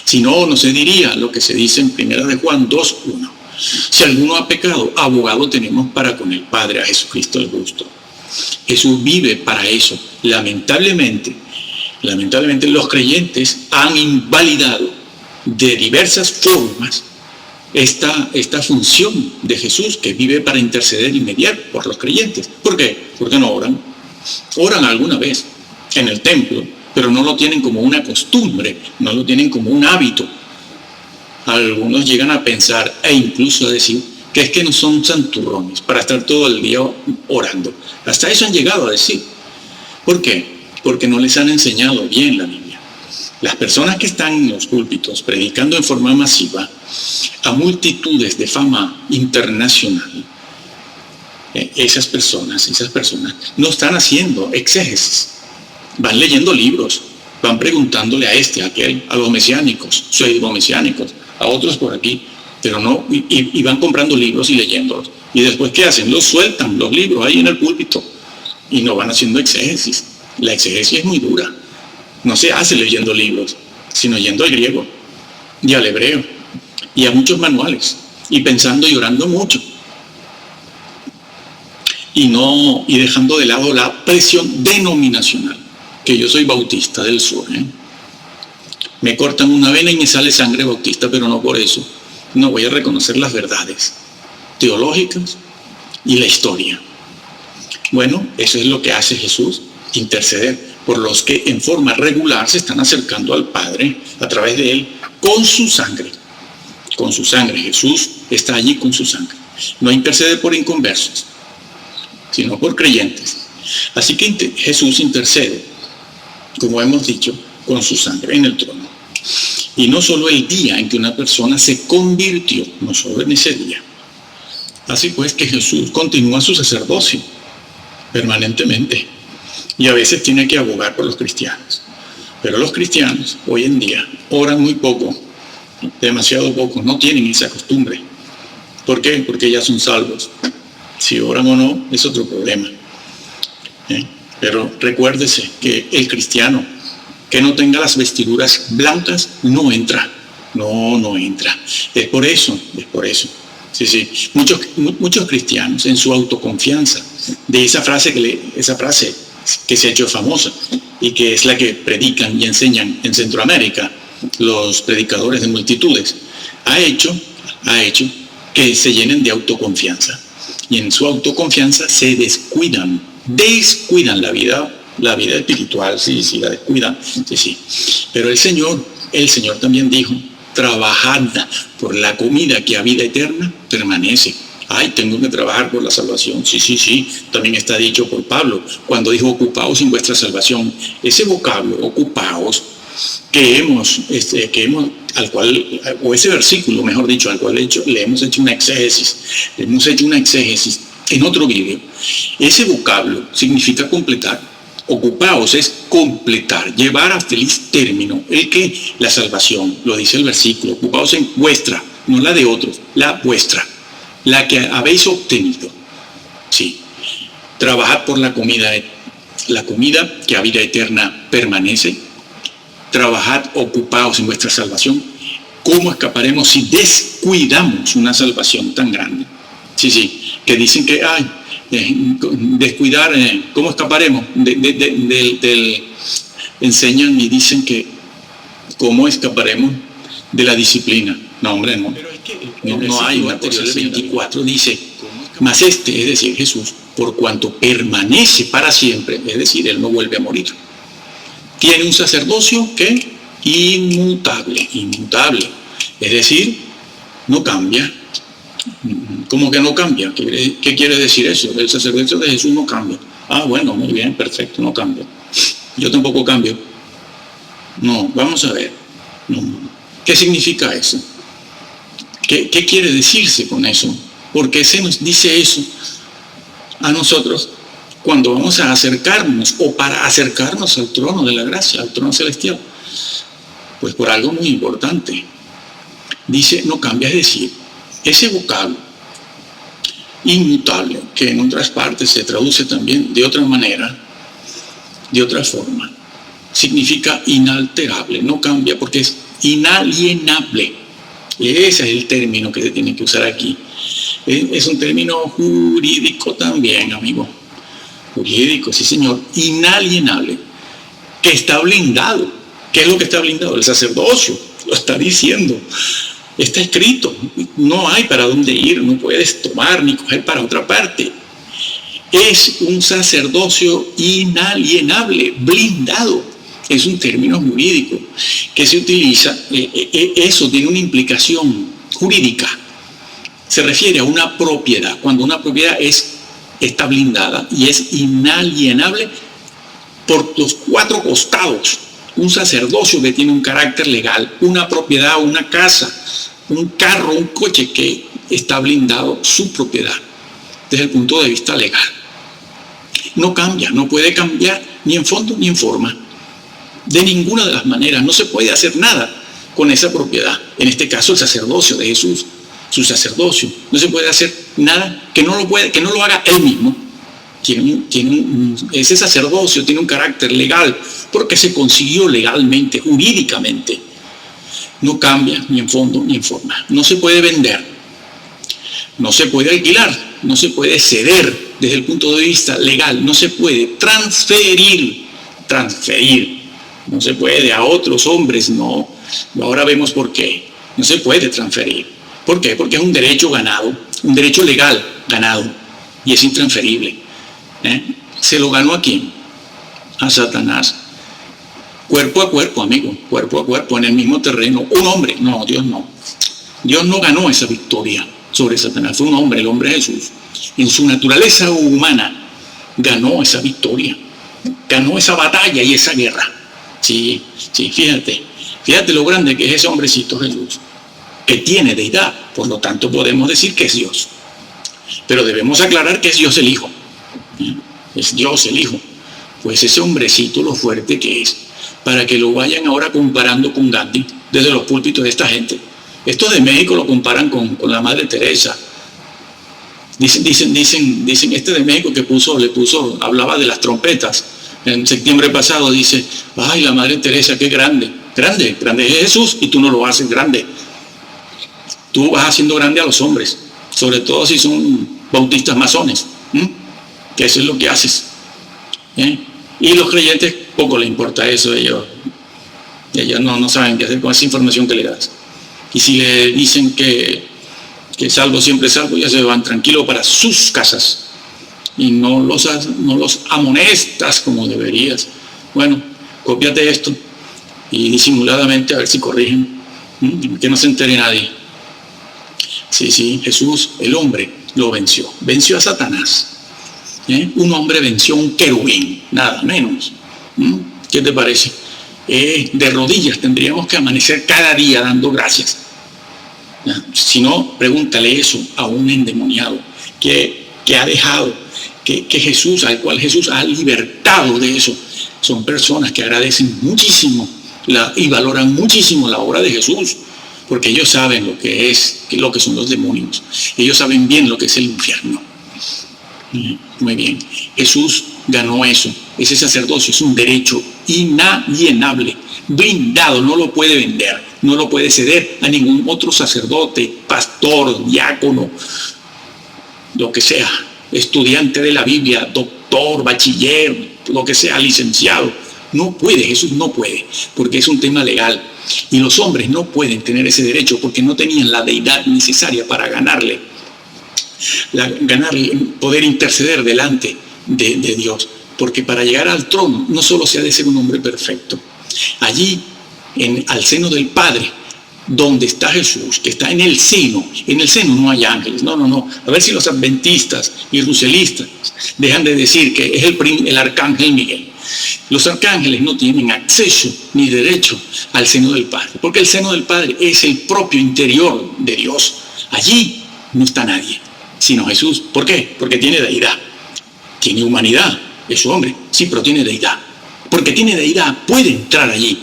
Si no, no se diría lo que se dice en 1 de Juan 2:1. Si alguno ha pecado, abogado tenemos para con el Padre, a Jesucristo el justo. Jesús vive para eso. Lamentablemente los creyentes han invalidado de diversas formas esta función de Jesús, que vive para interceder y mediar por los creyentes. ¿Por qué? Porque no oran. Oran alguna vez en el templo, pero no lo tienen como una costumbre, no lo tienen como un hábito. Algunos llegan a pensar e incluso a decir que es que no son santurrones para estar todo el día orando. Hasta eso han llegado a decir. ¿Por qué? Porque no les han enseñado bien la Biblia. Las personas que están en los púlpitos predicando en forma masiva a multitudes de fama internacional, esas personas no están haciendo exégesis. Van leyendo libros, van preguntándole a este, a aquel, a los mesiánicos, pseudo-mesiánicos, a otros por aquí, pero no, y van comprando libros y leyéndolos. Y después, ¿qué hacen? Los sueltan, los libros, ahí en el púlpito, y no van haciendo exégesis. La exégesis es muy dura. No se hace leyendo libros, sino yendo al griego y al hebreo y a muchos manuales, y pensando y orando mucho. Y dejando de lado la presión denominacional, que yo soy bautista del sur. Me cortan una vena y me sale sangre bautista, pero no por eso no voy a reconocer las verdades teológicas y la historia. Bueno, eso es lo que hace Jesús, interceder por los que en forma regular se están acercando al Padre a través de Él con su sangre. Con su sangre. Jesús está allí con su sangre. No intercede por inconversos, sino por creyentes. Así que Jesús intercede, como hemos dicho, con su sangre en el trono. Y no solo el día en que una persona se convirtió, no solo en ese día. Así pues que Jesús continúa su sacerdocio permanentemente, y a veces tiene que abogar por los cristianos. Pero los cristianos hoy en día oran muy poco, demasiado poco, no tienen esa costumbre. ¿Por qué? Porque ya son salvos. Si oran o no es otro problema. Pero recuérdese que el cristiano que no tenga las vestiduras blancas no entra. No entra. Es por eso. Sí. Muchos cristianos en su autoconfianza de esa frase que se ha hecho famosa y que es la que predican y enseñan en Centroamérica los predicadores de multitudes, ha hecho que se llenen de autoconfianza, y en su autoconfianza se descuidan la vida espiritual, sí, la descuidan, sí. Pero el Señor también dijo: trabajad por la comida que a vida eterna permanece. Tengo que trabajar por la salvación. Sí. También está dicho por Pablo, cuando dijo: ocupaos en vuestra salvación. Ese vocablo, ocupaos, ese versículo, mejor dicho, al cual le hemos hecho una exégesis en otro vídeo. Ese vocablo significa completar. Ocupaos es completar, llevar a feliz término la salvación, lo dice el versículo. Ocupaos en vuestra, no la de otros, la vuestra, la que habéis obtenido. Sí, trabajad por la comida que a vida eterna permanece. Trabajad, ocupaos en vuestra salvación. ¿Cómo escaparemos si descuidamos una salvación tan grande? Sí, que dicen que descuidar, ¿cómo escaparemos? Enseñan y dicen que ¿cómo escaparemos de la disciplina? No, hombre, no. No hay. Mateo 24 dice: mas es decir, Jesús, por cuanto permanece para siempre, es decir, Él no vuelve a morir, tiene un sacerdocio que inmutable, es decir, no cambia. ¿Cómo que no cambia? ¿Qué quiere decir eso? El sacerdocio de Jesús no cambia. Ah, bueno, muy bien, perfecto, no cambio. Yo tampoco cambio. No, vamos a ver. No. ¿Qué significa eso? ¿Qué quiere decirse con eso? ¿Por qué se nos dice eso a nosotros cuando vamos a acercarnos o para acercarnos al trono de la gracia, al trono celestial? Pues por algo muy importante. Dice, no cambia, es decir, ese vocablo inmutable, que en otras partes se traduce también de otra manera, de otra forma, significa inalterable, no cambia porque es inalienable. Ese es el término que se tiene que usar aquí. Es un término jurídico también, amigo. Jurídico, sí señor, inalienable, que está blindado. ¿Qué es lo que está blindado? El sacerdocio, lo está diciendo. Está escrito, no hay para dónde ir, no puedes tomar ni coger para otra parte. Es un sacerdocio inalienable, blindado. Es un término jurídico que se utiliza, eso tiene una implicación jurídica. Se refiere a una propiedad, cuando una propiedad está blindada y es inalienable por los cuatro costados. Un sacerdocio que tiene un carácter legal, una propiedad, una casa, un carro, un coche que está blindado, su propiedad, desde el punto de vista legal. No cambia, no puede cambiar ni en fondo ni en forma. De ninguna de las maneras, no se puede hacer nada con esa propiedad. En este caso, el sacerdocio de Jesús, su sacerdocio, no se puede hacer nada que no lo haga él mismo. Ese sacerdocio tiene un carácter legal porque se consiguió legalmente, jurídicamente. No cambia ni en fondo ni en forma. No se puede vender, no se puede alquilar, no se puede ceder desde el punto de vista legal, no se puede transferir, no se puede a otros hombres, no. Ahora vemos por qué. No se puede transferir. ¿Por qué? Porque es un derecho ganado, un derecho legal ganado y es intransferible. ¿Se lo ganó a quién? A Satanás. Cuerpo a cuerpo, amigo, cuerpo a cuerpo, en el mismo terreno. Un hombre, no, Dios no. Dios no ganó esa victoria sobre Satanás, fue un hombre, el hombre Jesús. En su naturaleza humana ganó esa victoria, ganó esa batalla y esa guerra. Sí, fíjate lo grande que es ese hombrecito Jesús, que tiene deidad, por lo tanto podemos decir que es Dios. Pero debemos aclarar que es Dios el Hijo. Es Dios el Hijo. Pues ese hombrecito, lo fuerte que es, para que lo vayan ahora comparando con Gandhi, desde los púlpitos de esta gente. Estos de México lo comparan con la Madre Teresa. Dicen este de México que hablaba de las trompetas. En septiembre pasado dice, ay, la Madre Teresa, qué grande. Grande es Jesús y tú no lo haces grande. Tú vas haciendo grande a los hombres, sobre todo si son bautistas masones. Que eso es lo que haces. Y los creyentes poco les importa eso, ellos no saben qué hacer con esa información que le das. Y si le dicen que salvo siempre salvo, ya se van tranquilos para sus casas y no los amonestas como deberías. Bueno, cópiate esto y disimuladamente a ver si corrigen, que no se entere nadie. Sí, Jesús, el hombre, lo venció a Satanás. Un hombre venció a un querubín, nada menos. ¿Qué te parece? De rodillas tendríamos que amanecer cada día dando gracias. Si no, pregúntale eso a un endemoniado que ha dejado, que Jesús, al cual Jesús ha libertado de eso. Son personas que agradecen muchísimo y valoran muchísimo la obra de Jesús, porque ellos saben lo que son los demonios. Ellos saben bien lo que es el infierno. Muy bien. Jesús ganó eso. Ese sacerdocio es un derecho inalienable, blindado, no lo puede vender, no lo puede ceder a ningún otro sacerdote, pastor, diácono, lo que sea, estudiante de la Biblia, doctor, bachiller, lo que sea, licenciado. No puede, Jesús no puede, porque es un tema legal. Y los hombres no pueden tener ese derecho porque no tenían la deidad necesaria para ganarle, poder interceder delante de Dios. Porque para llegar al trono no solo se ha de ser un hombre perfecto. Allí, al seno del Padre, donde está Jesús, que está en el seno no hay ángeles, no, a ver si los adventistas y ruselistas dejan de decir que es el arcángel Miguel. Los arcángeles no tienen acceso ni derecho al seno del Padre, porque el seno del Padre es el propio interior de Dios. Allí no está nadie, sino Jesús. ¿Por qué? Porque tiene deidad, tiene humanidad, es hombre, sí, pero tiene deidad. Porque tiene deidad, puede entrar allí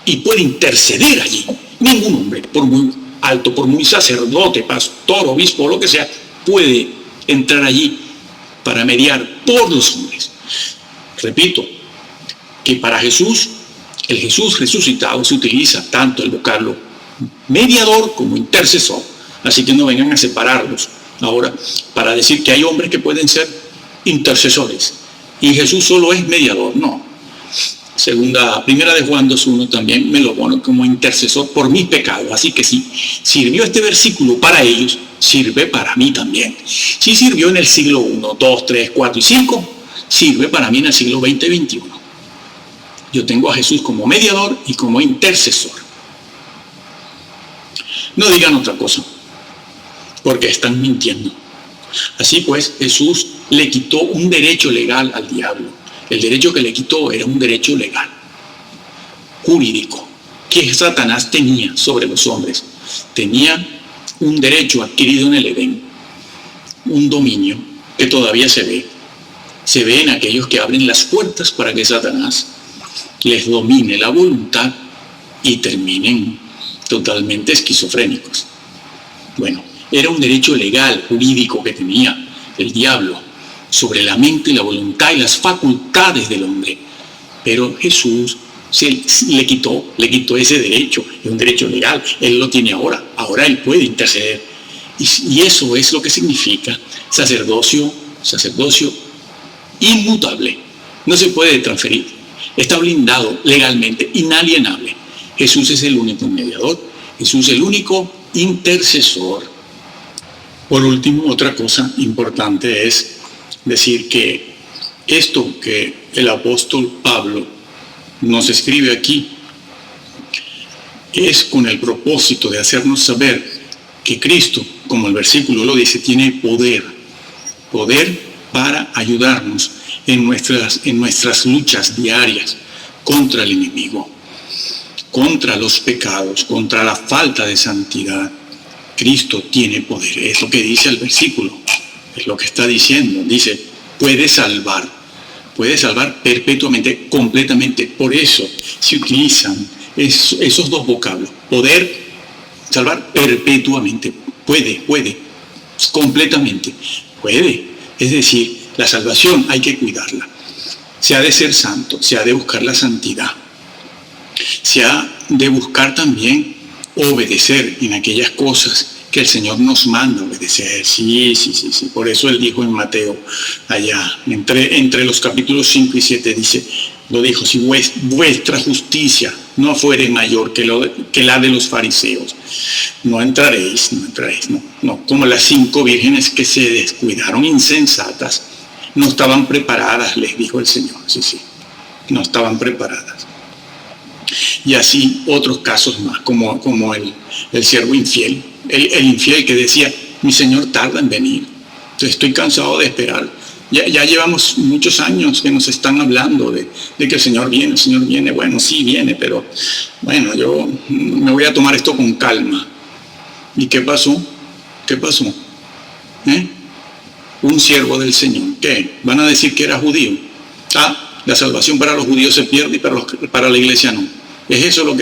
y puede interceder allí. Ningún hombre, por muy alto, por muy sacerdote, pastor, obispo, lo que sea, puede entrar allí para mediar por los hombres. Repito, que para Jesús, el Jesús resucitado, se utiliza tanto el vocablo mediador como intercesor. Así que no vengan a separarlos ahora para decir que hay hombres que pueden ser intercesores y Jesús solo es mediador. No. Primera de Juan 2:1 también me lo pone como intercesor por mis pecados. Así que si sirvió este versículo para ellos, sirve para mí también. Si sirvió en el siglo 1, 2, 3, 4 y 5, sirve para mí en el siglo 20 y 21. Yo tengo a Jesús como mediador y como intercesor. No digan otra cosa, porque están mintiendo. Así pues, Jesús le quitó un derecho legal al diablo. El derecho que le quitó era un derecho legal, jurídico, que Satanás tenía sobre los hombres. Tenía un derecho adquirido en el Edén, un dominio que todavía se ve. Se ve en aquellos que abren las puertas para que Satanás les domine la voluntad y terminen totalmente esquizofrénicos. Bueno, era un derecho legal, jurídico que tenía el diablo sobre la mente y la voluntad y las facultades del hombre. Pero Jesús le quitó ese derecho, es un derecho legal, Él lo tiene ahora Él puede interceder. Y eso es lo que significa sacerdocio inmutable, no se puede transferir, está blindado legalmente, inalienable. Jesús es el único mediador, Jesús es el único intercesor. Por último, otra cosa importante es decir que esto que el apóstol Pablo nos escribe aquí es con el propósito de hacernos saber que Cristo, como el versículo lo dice, tiene poder para ayudarnos en nuestras luchas diarias contra el enemigo, contra los pecados, contra la falta de santidad. Cristo tiene poder, es lo que dice el versículo, es lo que está diciendo. Dice, puede salvar perpetuamente, completamente. Por eso se utilizan esos dos vocablos, poder, salvar perpetuamente, puede, completamente, puede. Es decir, la salvación hay que cuidarla. Se ha de ser santo, se ha de buscar la santidad, se ha de buscar también obedecer en aquellas cosas que el Señor nos manda obedecer. Sí. Por eso Él dijo en Mateo, allá, entre los capítulos 5 y 7, lo dijo, si vuestra justicia no fuere mayor que la de los fariseos, no entraréis, no, como las 5 vírgenes que se descuidaron insensatas, no estaban preparadas, les dijo el Señor, sí, no estaban preparadas. Y así otros casos más, como el siervo infiel, el infiel que decía, mi Señor tarda en venir, estoy cansado de esperar. Ya llevamos muchos años que nos están hablando de que el Señor viene. Bueno, sí viene, pero bueno, yo me voy a tomar esto con calma. ¿Y qué pasó? Un siervo del Señor, ¿qué? ¿Van a decir que era judío? La salvación para los judíos se pierde y para la iglesia no. ¿Es eso lo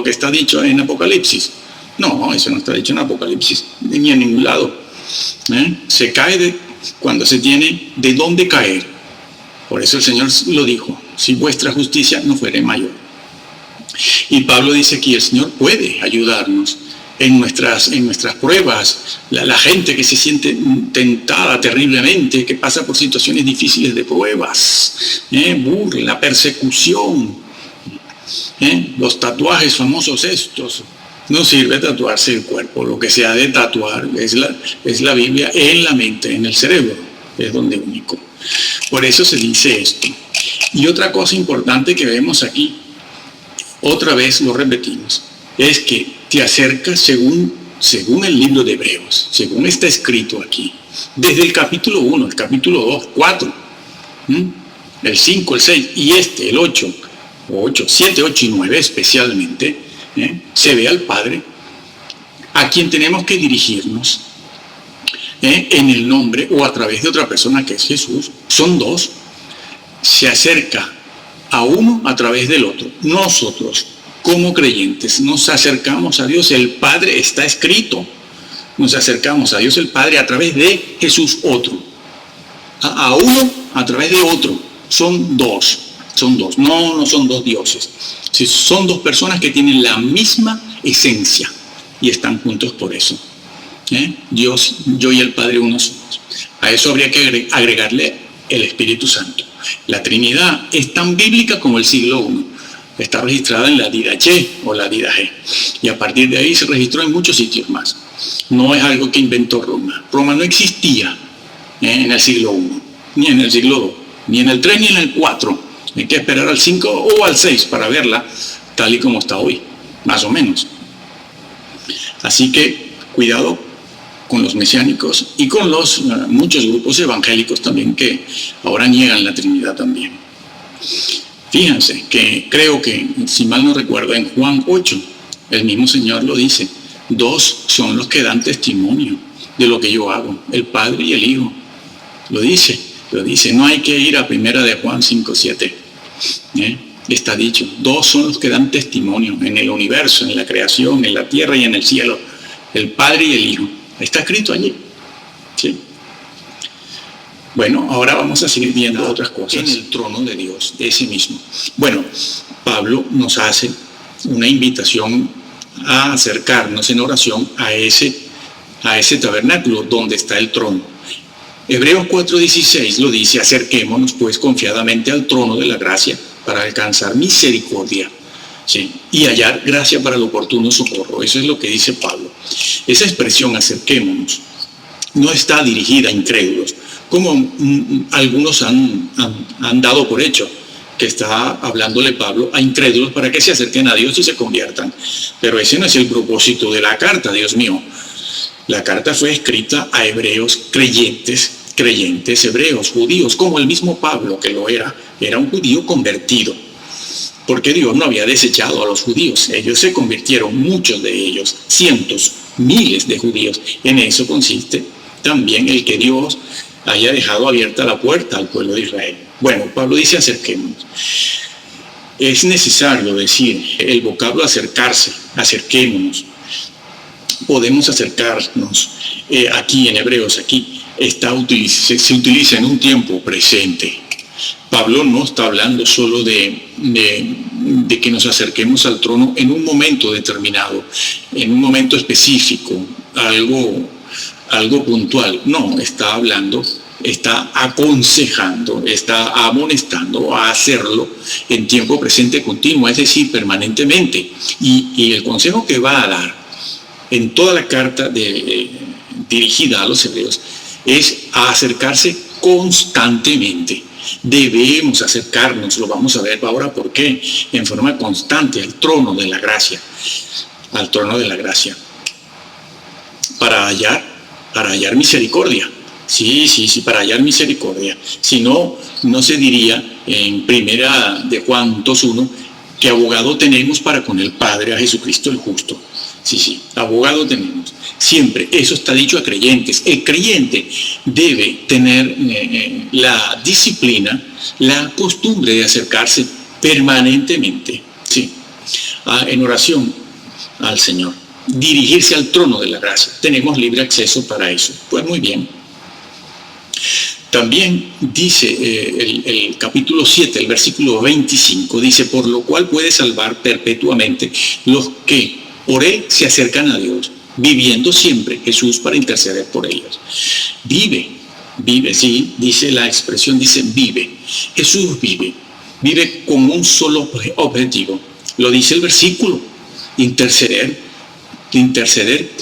que está dicho en Apocalipsis? No, eso no está dicho en Apocalipsis, ni en ningún lado. Se cae cuando se tiene de dónde caer. Por eso el Señor lo dijo, si vuestra justicia no fuere mayor. Y Pablo dice aquí, el Señor puede ayudarnos en nuestras pruebas. La gente que se siente tentada terriblemente, que pasa por situaciones difíciles de pruebas, burla, persecución, los tatuajes famosos estos. No sirve tatuarse el cuerpo, lo que se ha de tatuar es la Biblia en la mente, en el cerebro, es donde único. Por eso se dice esto. Y otra cosa importante que vemos aquí, otra vez lo repetimos, es que te acercas según el libro de Hebreos, según está escrito aquí, desde el capítulo 1, el capítulo 2, 4, el 5, el 6 y el 8, 7, 8 y 9 especialmente, se ve al Padre, a quien tenemos que dirigirnos en el nombre o a través de otra persona que es Jesús. Son dos. Se acerca a uno a través del otro. Nosotros, como creyentes, nos acercamos a Dios. El Padre está escrito. Nos acercamos a Dios el Padre a través de Jesús otro. A uno a través de otro. Son dos. No son dos dioses. Son dos personas que tienen la misma esencia y están juntos por eso. Dios, yo y el Padre uno somos. A eso habría que agregarle el Espíritu Santo. La Trinidad es tan bíblica como el siglo I. Está registrada en la Didache o la Didache. Y a partir de ahí se registró en muchos sitios más. No es algo que inventó Roma. Roma no existía en el siglo I, ni en el siglo II, ni en el 3 ni en el 4. Hay que esperar al 5 o al 6 para verla tal y como está hoy, más o menos. Así que cuidado con los mesiánicos y con los muchos grupos evangélicos también que ahora niegan la Trinidad también. Fíjense que creo que, si mal no recuerdo, en Juan 8, el mismo Señor lo dice, dos son los que dan testimonio de lo que yo hago, el Padre y el Hijo. Lo dice, no hay que ir a primera de Juan 5, 7. Está dicho, dos son los que dan testimonio en el universo, en la creación, en la tierra y en el cielo, el Padre y el Hijo. Está escrito allí. ¿Sí? Bueno, ahora vamos a seguir viendo otras cosas en el trono de Dios, ese mismo. Bueno, Pablo nos hace una invitación a acercarnos en oración a ese tabernáculo donde está el trono. Hebreos 4:16 lo dice: acerquémonos pues confiadamente al trono de la gracia para alcanzar misericordia, ¿sí?, y hallar gracia para el oportuno socorro. Eso es lo que dice Pablo. Esa expresión, acerquémonos, no está dirigida a incrédulos, como algunos han dado por hecho, que está hablándole Pablo a incrédulos para que se acerquen a Dios y se conviertan. Pero ese no es el propósito de la carta, Dios mío. La carta fue escrita a hebreos creyentes hebreos, judíos, como el mismo Pablo, que lo era un judío convertido, porque Dios no había desechado a los judíos. Ellos se convirtieron, muchos de ellos, cientos, miles de judíos. En eso consiste también el que Dios haya dejado abierta la puerta al pueblo de Israel. Bueno, Pablo dice: acerquémonos. Es necesario decir el vocablo acercarse, acerquémonos. Podemos acercarnos aquí en Hebreos, aquí se utiliza en un tiempo presente. Pablo no está hablando solo de que nos acerquemos al trono en un momento determinado, en un momento específico, algo puntual. No, está hablando, está aconsejando, está amonestando a hacerlo en tiempo presente continuo, es decir, permanentemente. Y el consejo que va a dar en toda la carta dirigida a los hebreos es a acercarse constantemente. Debemos acercarnos, lo vamos a ver ahora por qué, en forma constante al trono de la gracia, para hallar misericordia. Sí, para hallar misericordia. Si no, no se diría en primera de Juan 2:1 que abogado tenemos para con el Padre, a Jesucristo el justo. Sí, abogado tenemos. Siempre, eso está dicho a creyentes. El creyente debe tener la disciplina, la costumbre de acercarse permanentemente, sí, en oración al Señor. Dirigirse al trono de la gracia. Tenemos libre acceso para eso. Pues muy bien. También dice el capítulo 7, el versículo 25, dice: por lo cual puede salvar perpetuamente los que por él se acercan a Dios, viviendo siempre Jesús para interceder por ellos. Vive, sí, dice la expresión, dice vive. Jesús vive con un solo objetivo. Lo dice el versículo: interceder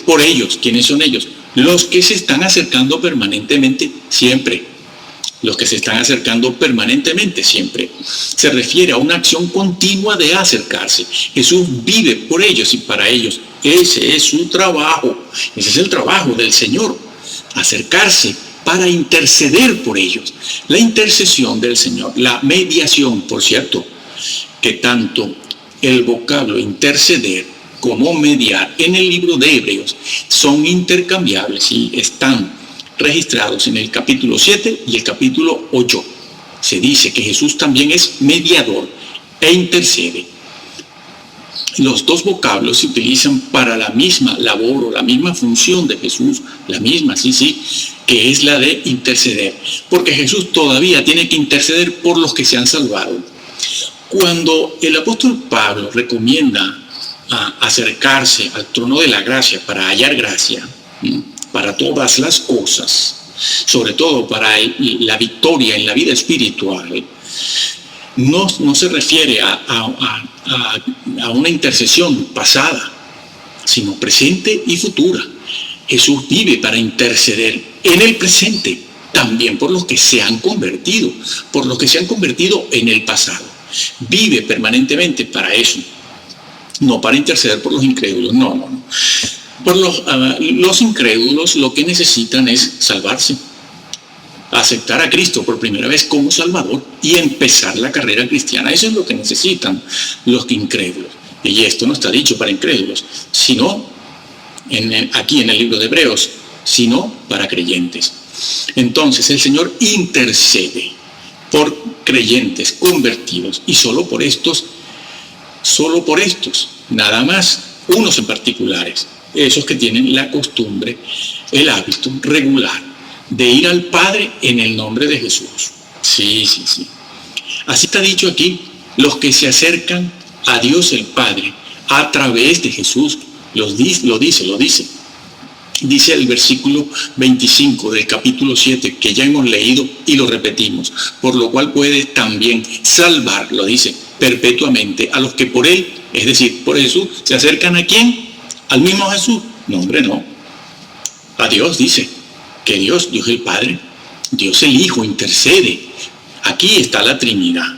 por ellos. ¿Quiénes son ellos? Los que se están acercando permanentemente, siempre. los que se están acercando permanentemente siempre. Se refiere a una acción continua de acercarse. Jesús vive por ellos y para ellos. Ese es su trabajo. Ese es el trabajo del Señor. Acercarse para interceder por ellos. La intercesión del Señor, la mediación, por cierto, que tanto el vocablo interceder como mediar en el libro de Hebreos son intercambiables y están registrados en el capítulo 7 y el capítulo 8. Se dice que Jesús también es mediador e intercede. Los dos vocablos se utilizan para la misma labor o la misma función de Jesús, la misma, que es la de interceder, porque Jesús todavía tiene que interceder por los que se han salvado. Cuando el apóstol Pablo recomienda acercarse al trono de la gracia para hallar gracia, para todas las cosas, sobre todo para la victoria en la vida espiritual, no se refiere a una intercesión pasada, sino presente y futura. Jesús vive para interceder en el presente, también por los que se han convertido, en el pasado. Vive permanentemente para eso, no para interceder por los incrédulos, no. Por los incrédulos lo que necesitan es salvarse, aceptar a Cristo por primera vez como Salvador y empezar la carrera cristiana. Eso es lo que necesitan los incrédulos. Y esto no está dicho para incrédulos, sino aquí en el libro de Hebreos, sino para creyentes. Entonces el Señor intercede por creyentes convertidos y solo por estos, nada más, unos en particulares. Esos que tienen la costumbre, el hábito regular de ir al Padre en el nombre de Jesús. Sí. Así está dicho aquí, los que se acercan a Dios el Padre a través de Jesús, lo dice. Dice el versículo 25 del capítulo 7, que ya hemos leído y lo repetimos, por lo cual puede también salvar, lo dice, perpetuamente a los que por Él, es decir, por Jesús, se acercan ¿a quién? ¿Al mismo Jesús? No, hombre, no. A Dios dice, que Dios el Padre, Dios el Hijo intercede. Aquí está la Trinidad.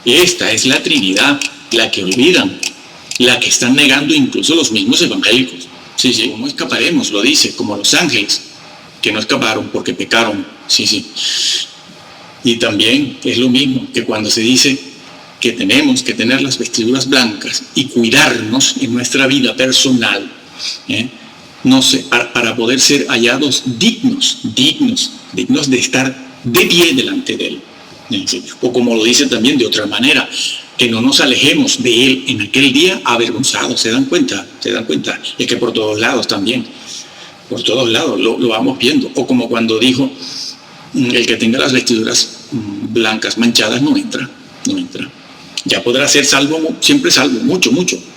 Esta es la Trinidad, la que olvidan, la que están negando incluso los mismos evangélicos. Sí, ¿cómo escaparemos? Lo dice, como los ángeles, que no escaparon porque pecaron. Sí. Y también es lo mismo que cuando se dice que tenemos que tener las vestiduras blancas y cuidarnos en nuestra vida personal, para poder ser hallados dignos de estar de pie delante de Él. O como lo dice también de otra manera, que no nos alejemos de Él en aquel día avergonzados. ¿Se dan cuenta? Es que por todos lados también, por todos lados lo vamos viendo. O como cuando dijo, el que tenga las vestiduras blancas manchadas no entra. Ya podrá ser salvo, siempre salvo, mucho,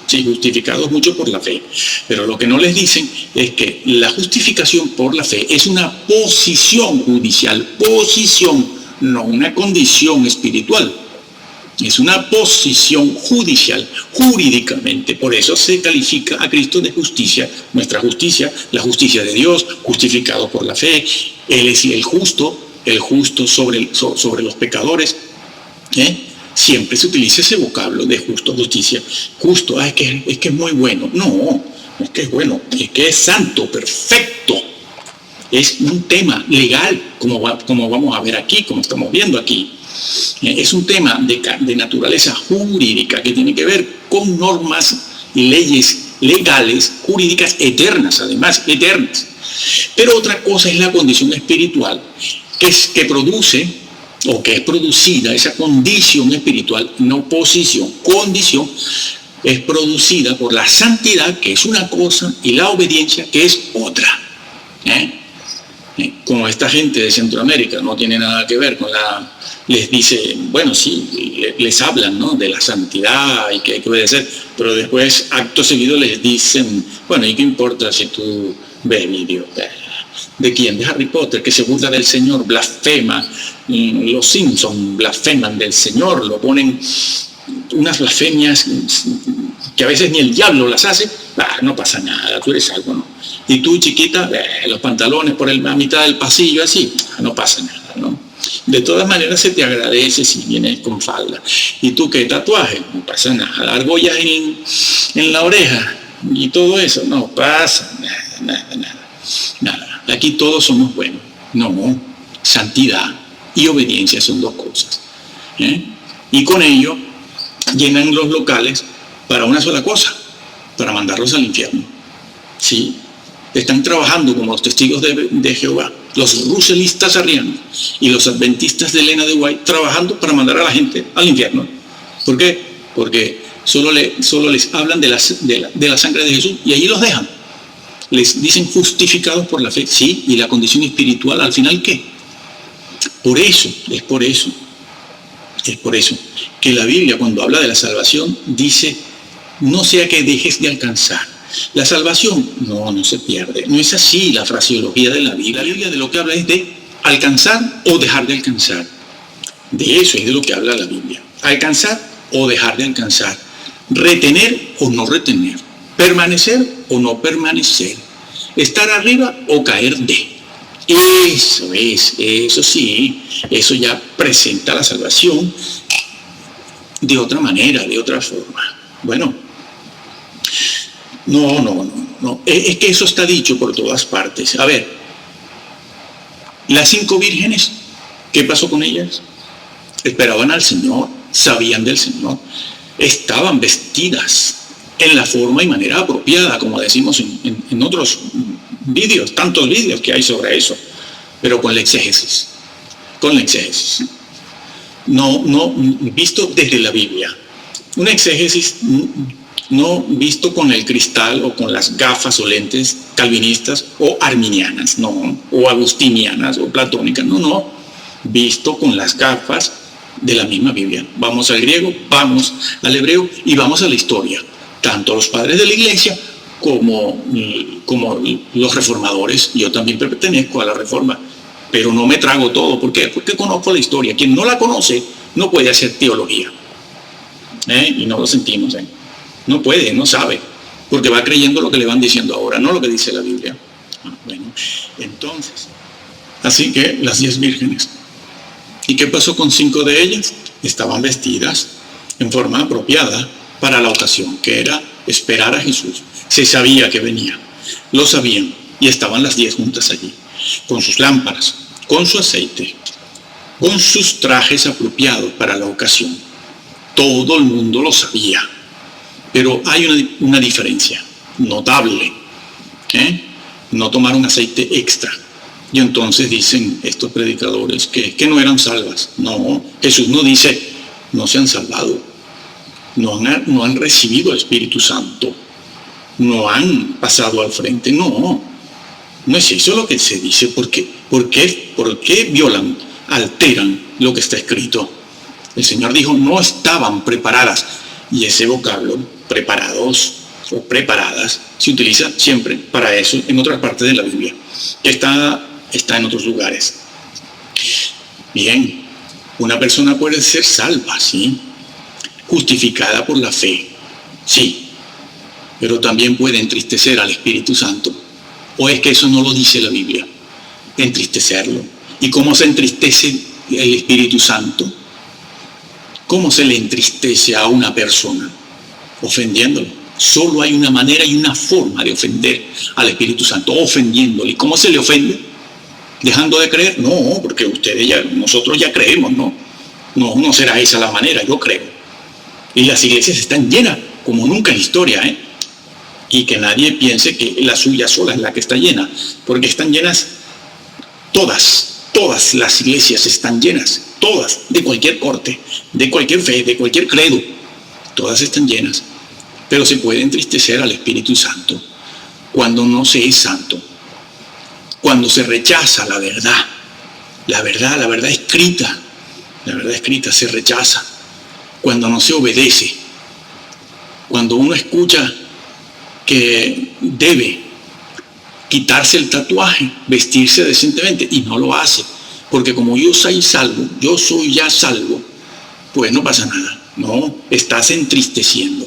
sí, justificados mucho por la fe. Pero lo que no les dicen es que la justificación por la fe es una posición judicial, no una condición espiritual. Es una posición judicial, jurídicamente. Por eso se califica a Cristo de justicia, nuestra justicia, la justicia de Dios, justificado por la fe. Él es el justo sobre los pecadores. Siempre se utiliza ese vocablo de justo, justicia. Justo, es que es muy bueno. No es que es bueno, es que es santo, perfecto. Es un tema legal, como vamos a ver aquí, como estamos viendo aquí. Es un tema de naturaleza jurídica que tiene que ver con normas y leyes legales, jurídicas, eternas, además, eternas. Pero otra cosa es la condición espiritual, que produce, o que es producida, esa condición espiritual, no posición, condición, es producida por la santidad, que es una cosa, y la obediencia, que es otra. Como esta gente de Centroamérica no tiene nada que ver con les dice, bueno, sí, les hablan, ¿no?, de la santidad y que hay que obedecer, pero después, acto seguido, les dicen, bueno, ¿y qué importa si tú ves vídeo? ¿De quién? De Harry Potter, que se burla del Señor, blasfema. Los Simpson blasfeman del Señor, lo ponen unas blasfemias que a veces ni el diablo las hace. No pasa nada, tú eres salvo, ¿no? Y tú, chiquita, los pantalones por la mitad del pasillo, así, no pasa nada, ¿no? De todas maneras se te agradece si vienes con falda. ¿Y tú qué tatuaje? No pasa nada. Argollas en la oreja y todo eso, no pasa nada. Aquí todos somos buenos. No, santidad y obediencia son dos cosas. Y con ello llenan los locales para una sola cosa, para mandarlos al infierno. ¿Sí? Están trabajando como los testigos de Jehová, los ruselistas arrianos y los adventistas de Elena de White, trabajando para mandar a la gente al infierno. ¿Por qué? Porque solo les hablan de la sangre de Jesús y allí los dejan. Les dicen justificados por la fe. Sí, y la condición espiritual, ¿al final qué? Es por eso que la Biblia, cuando habla de la salvación, dice, no sea que dejes de alcanzar. La salvación no se pierde. No es así la fraseología de la Biblia. La Biblia de lo que habla es de alcanzar o dejar de alcanzar. De eso es de lo que habla la Biblia. Alcanzar o dejar de alcanzar. Retener o no retener. Permanecer o no permanecer. Estar arriba o caer de. Eso sí, eso ya presenta la salvación de otra manera, de otra forma. Bueno, no. Es que eso está dicho por todas partes. A ver, las 5 vírgenes, ¿qué pasó con ellas? Esperaban al Señor, sabían del Señor, estaban vestidas en la forma y manera apropiada, como decimos en otros vídeos, tantos vídeos que hay sobre eso, pero con la exégesis. No visto desde la Biblia. Una exégesis no visto con el cristal o con las gafas o lentes calvinistas o arminianas, no, o agustinianas o platónicas, no, visto con las gafas de la misma Biblia. Vamos al griego, vamos al hebreo y vamos a la historia. Tanto los padres de la iglesia como los reformadores. Yo también pertenezco a la reforma, pero no me trago todo. ¿Por qué? Porque conozco la historia. Quien no la conoce no puede hacer teología. Y no lo sentimos. No puede, no sabe, porque va creyendo lo que le van diciendo ahora, no lo que dice la Biblia. Bueno, entonces, así que las 10 vírgenes. ¿Y qué pasó con 5 de ellas? Estaban vestidas en forma apropiada para la ocasión, que era esperar a Jesús. Se sabía que venía, lo sabían, y estaban las 10 juntas allí, con sus lámparas, con su aceite, con sus trajes apropiados para la ocasión. Todo el mundo lo sabía, pero hay una diferencia notable. No tomaron aceite extra. Y entonces dicen estos predicadores que no eran salvas. No, Jesús no dice, no se han salvado. No han recibido el Espíritu Santo. No han pasado al frente. No es eso lo que se dice. ¿Por qué violan, alteran lo que está escrito? El Señor dijo, no estaban preparadas. Y ese vocablo, preparados o preparadas, se utiliza siempre para eso en otras partes de la Biblia. Está en otros lugares. Bien, una persona puede ser salva, ¿sí? Justificada por la fe, sí, pero también puede entristecer al Espíritu Santo. ¿O es que eso no lo dice la Biblia? Entristecerlo. ¿Y cómo se entristece el Espíritu Santo? ¿Cómo se le entristece a una persona? Ofendiéndolo. Solo hay una manera y una forma de ofender al Espíritu Santo, ofendiéndole. ¿Y cómo se le ofende? ¿Dejando de creer? No, porque nosotros ya creemos, ¿no? No será esa la manera, yo creo. Y las iglesias están llenas, como nunca en la historia, Y que nadie piense que la suya sola es la que está llena, porque están llenas todas las iglesias están llenas, todas, de cualquier corte, de cualquier fe, de cualquier credo, todas están llenas. Pero se puede entristecer al Espíritu Santo cuando no se es santo, cuando se rechaza la verdad escrita se rechaza, cuando no se obedece, cuando uno escucha que debe quitarse el tatuaje, vestirse decentemente y no lo hace, porque como yo soy ya salvo, pues no pasa nada. No, estás entristeciendo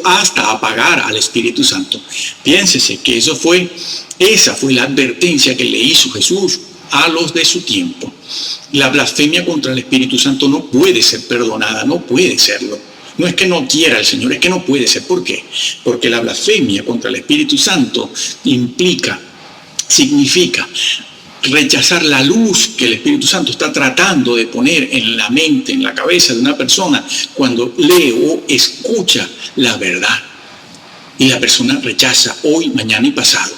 hasta apagar al Espíritu Santo. Piénsese que esa fue la advertencia que le hizo Jesús a los de su tiempo. La blasfemia contra el Espíritu Santo no puede ser perdonada, no puede serlo. No es que no quiera el Señor, es que no puede ser. ¿Por qué? Porque la blasfemia contra el Espíritu Santo significa rechazar la luz que el Espíritu Santo está tratando de poner en la mente, en la cabeza de una persona cuando lee o escucha la verdad. Y la persona rechaza hoy, mañana y pasado.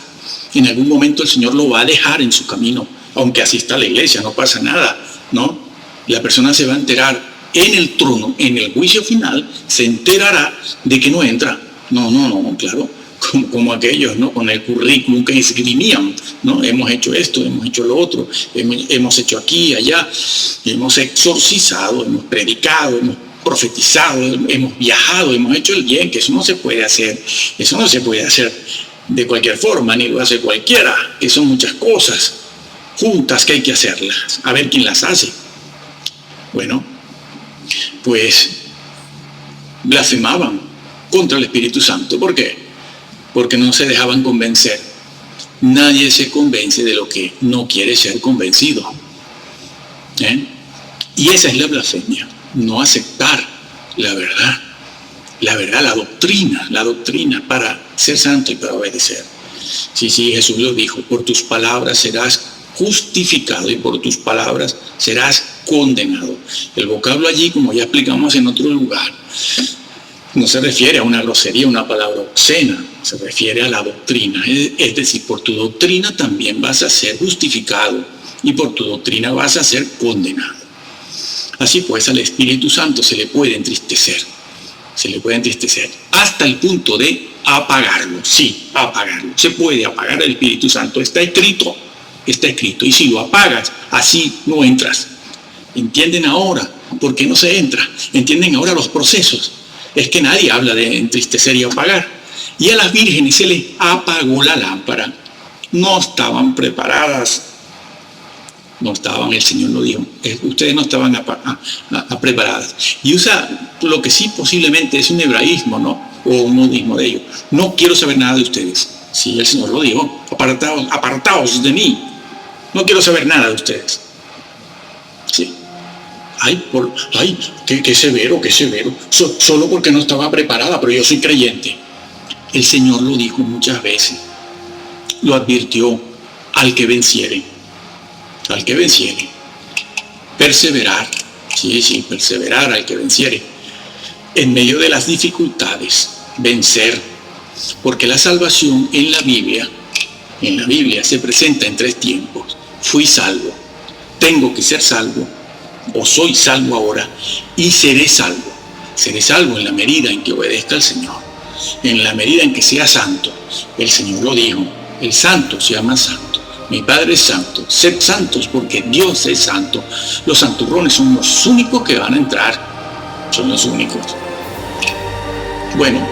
En algún momento el Señor lo va a dejar en su camino, aunque asista a la iglesia, no pasa nada, ¿no? La persona se va a enterar en el trono, en el juicio final, se enterará de que no entra. No, claro, como aquellos, ¿no? Con el currículum que esgrimían, ¿no? Hemos hecho esto, hemos hecho lo otro, hemos hecho aquí, allá, hemos exorcizado, hemos predicado, hemos profetizado, hemos viajado, hemos hecho el bien, que eso no se puede hacer de cualquier forma, ni lo hace cualquiera, que son muchas cosas juntas que hay que hacerlas, a ver quién las hace. Bueno, pues blasfemaban contra el Espíritu Santo. ¿Por qué? Porque no se dejaban convencer. Nadie se convence de lo que no quiere ser convencido. Y esa es la blasfemia, no aceptar la verdad, la doctrina para ser santo y para obedecer. Sí, Jesús lo dijo: por tus palabras serás justificado y por tus palabras serás condenado. El vocablo allí, como ya explicamos en otro lugar, no se refiere a una grosería, una palabra obscena, se refiere a la doctrina. Es decir, por tu doctrina también vas a ser justificado y por tu doctrina vas a ser condenado. Así pues, al Espíritu Santo se le puede entristecer hasta el punto de apagarlo. Sí, apagarlo. Se puede apagar el Espíritu Santo, está escrito, y si lo apagas, así no entras. ¿Entienden ahora por qué no se entra? ¿Entienden ahora los procesos? Es que nadie habla de entristecer y apagar. Y a las vírgenes se les apagó la lámpara. No estaban preparadas. El Señor lo dijo. Ustedes no estaban preparadas. Y usa lo que sí posiblemente es un hebraísmo, ¿no? O un modismo de ellos. No quiero saber nada de ustedes. Sí, el Señor lo dijo. Apartaos de mí. No quiero saber nada de ustedes. Sí. Qué severo. Solo porque no estaba preparada, pero yo soy creyente. El Señor lo dijo muchas veces. Lo advirtió: al que venciere. Perseverar. Sí, perseverar al que venciere. En medio de las dificultades, vencer. Porque la salvación en la Biblia se presenta en 3 tiempos. Fui salvo, tengo que ser salvo, o soy salvo ahora, y seré salvo. Seré salvo en la medida en que obedezca al Señor, en la medida en que sea santo. El Señor lo dijo: el santo se llama santo. Mi Padre es santo. Sed santos porque Dios es santo. Los santurrones son los únicos que van a entrar. Son los únicos. Bueno,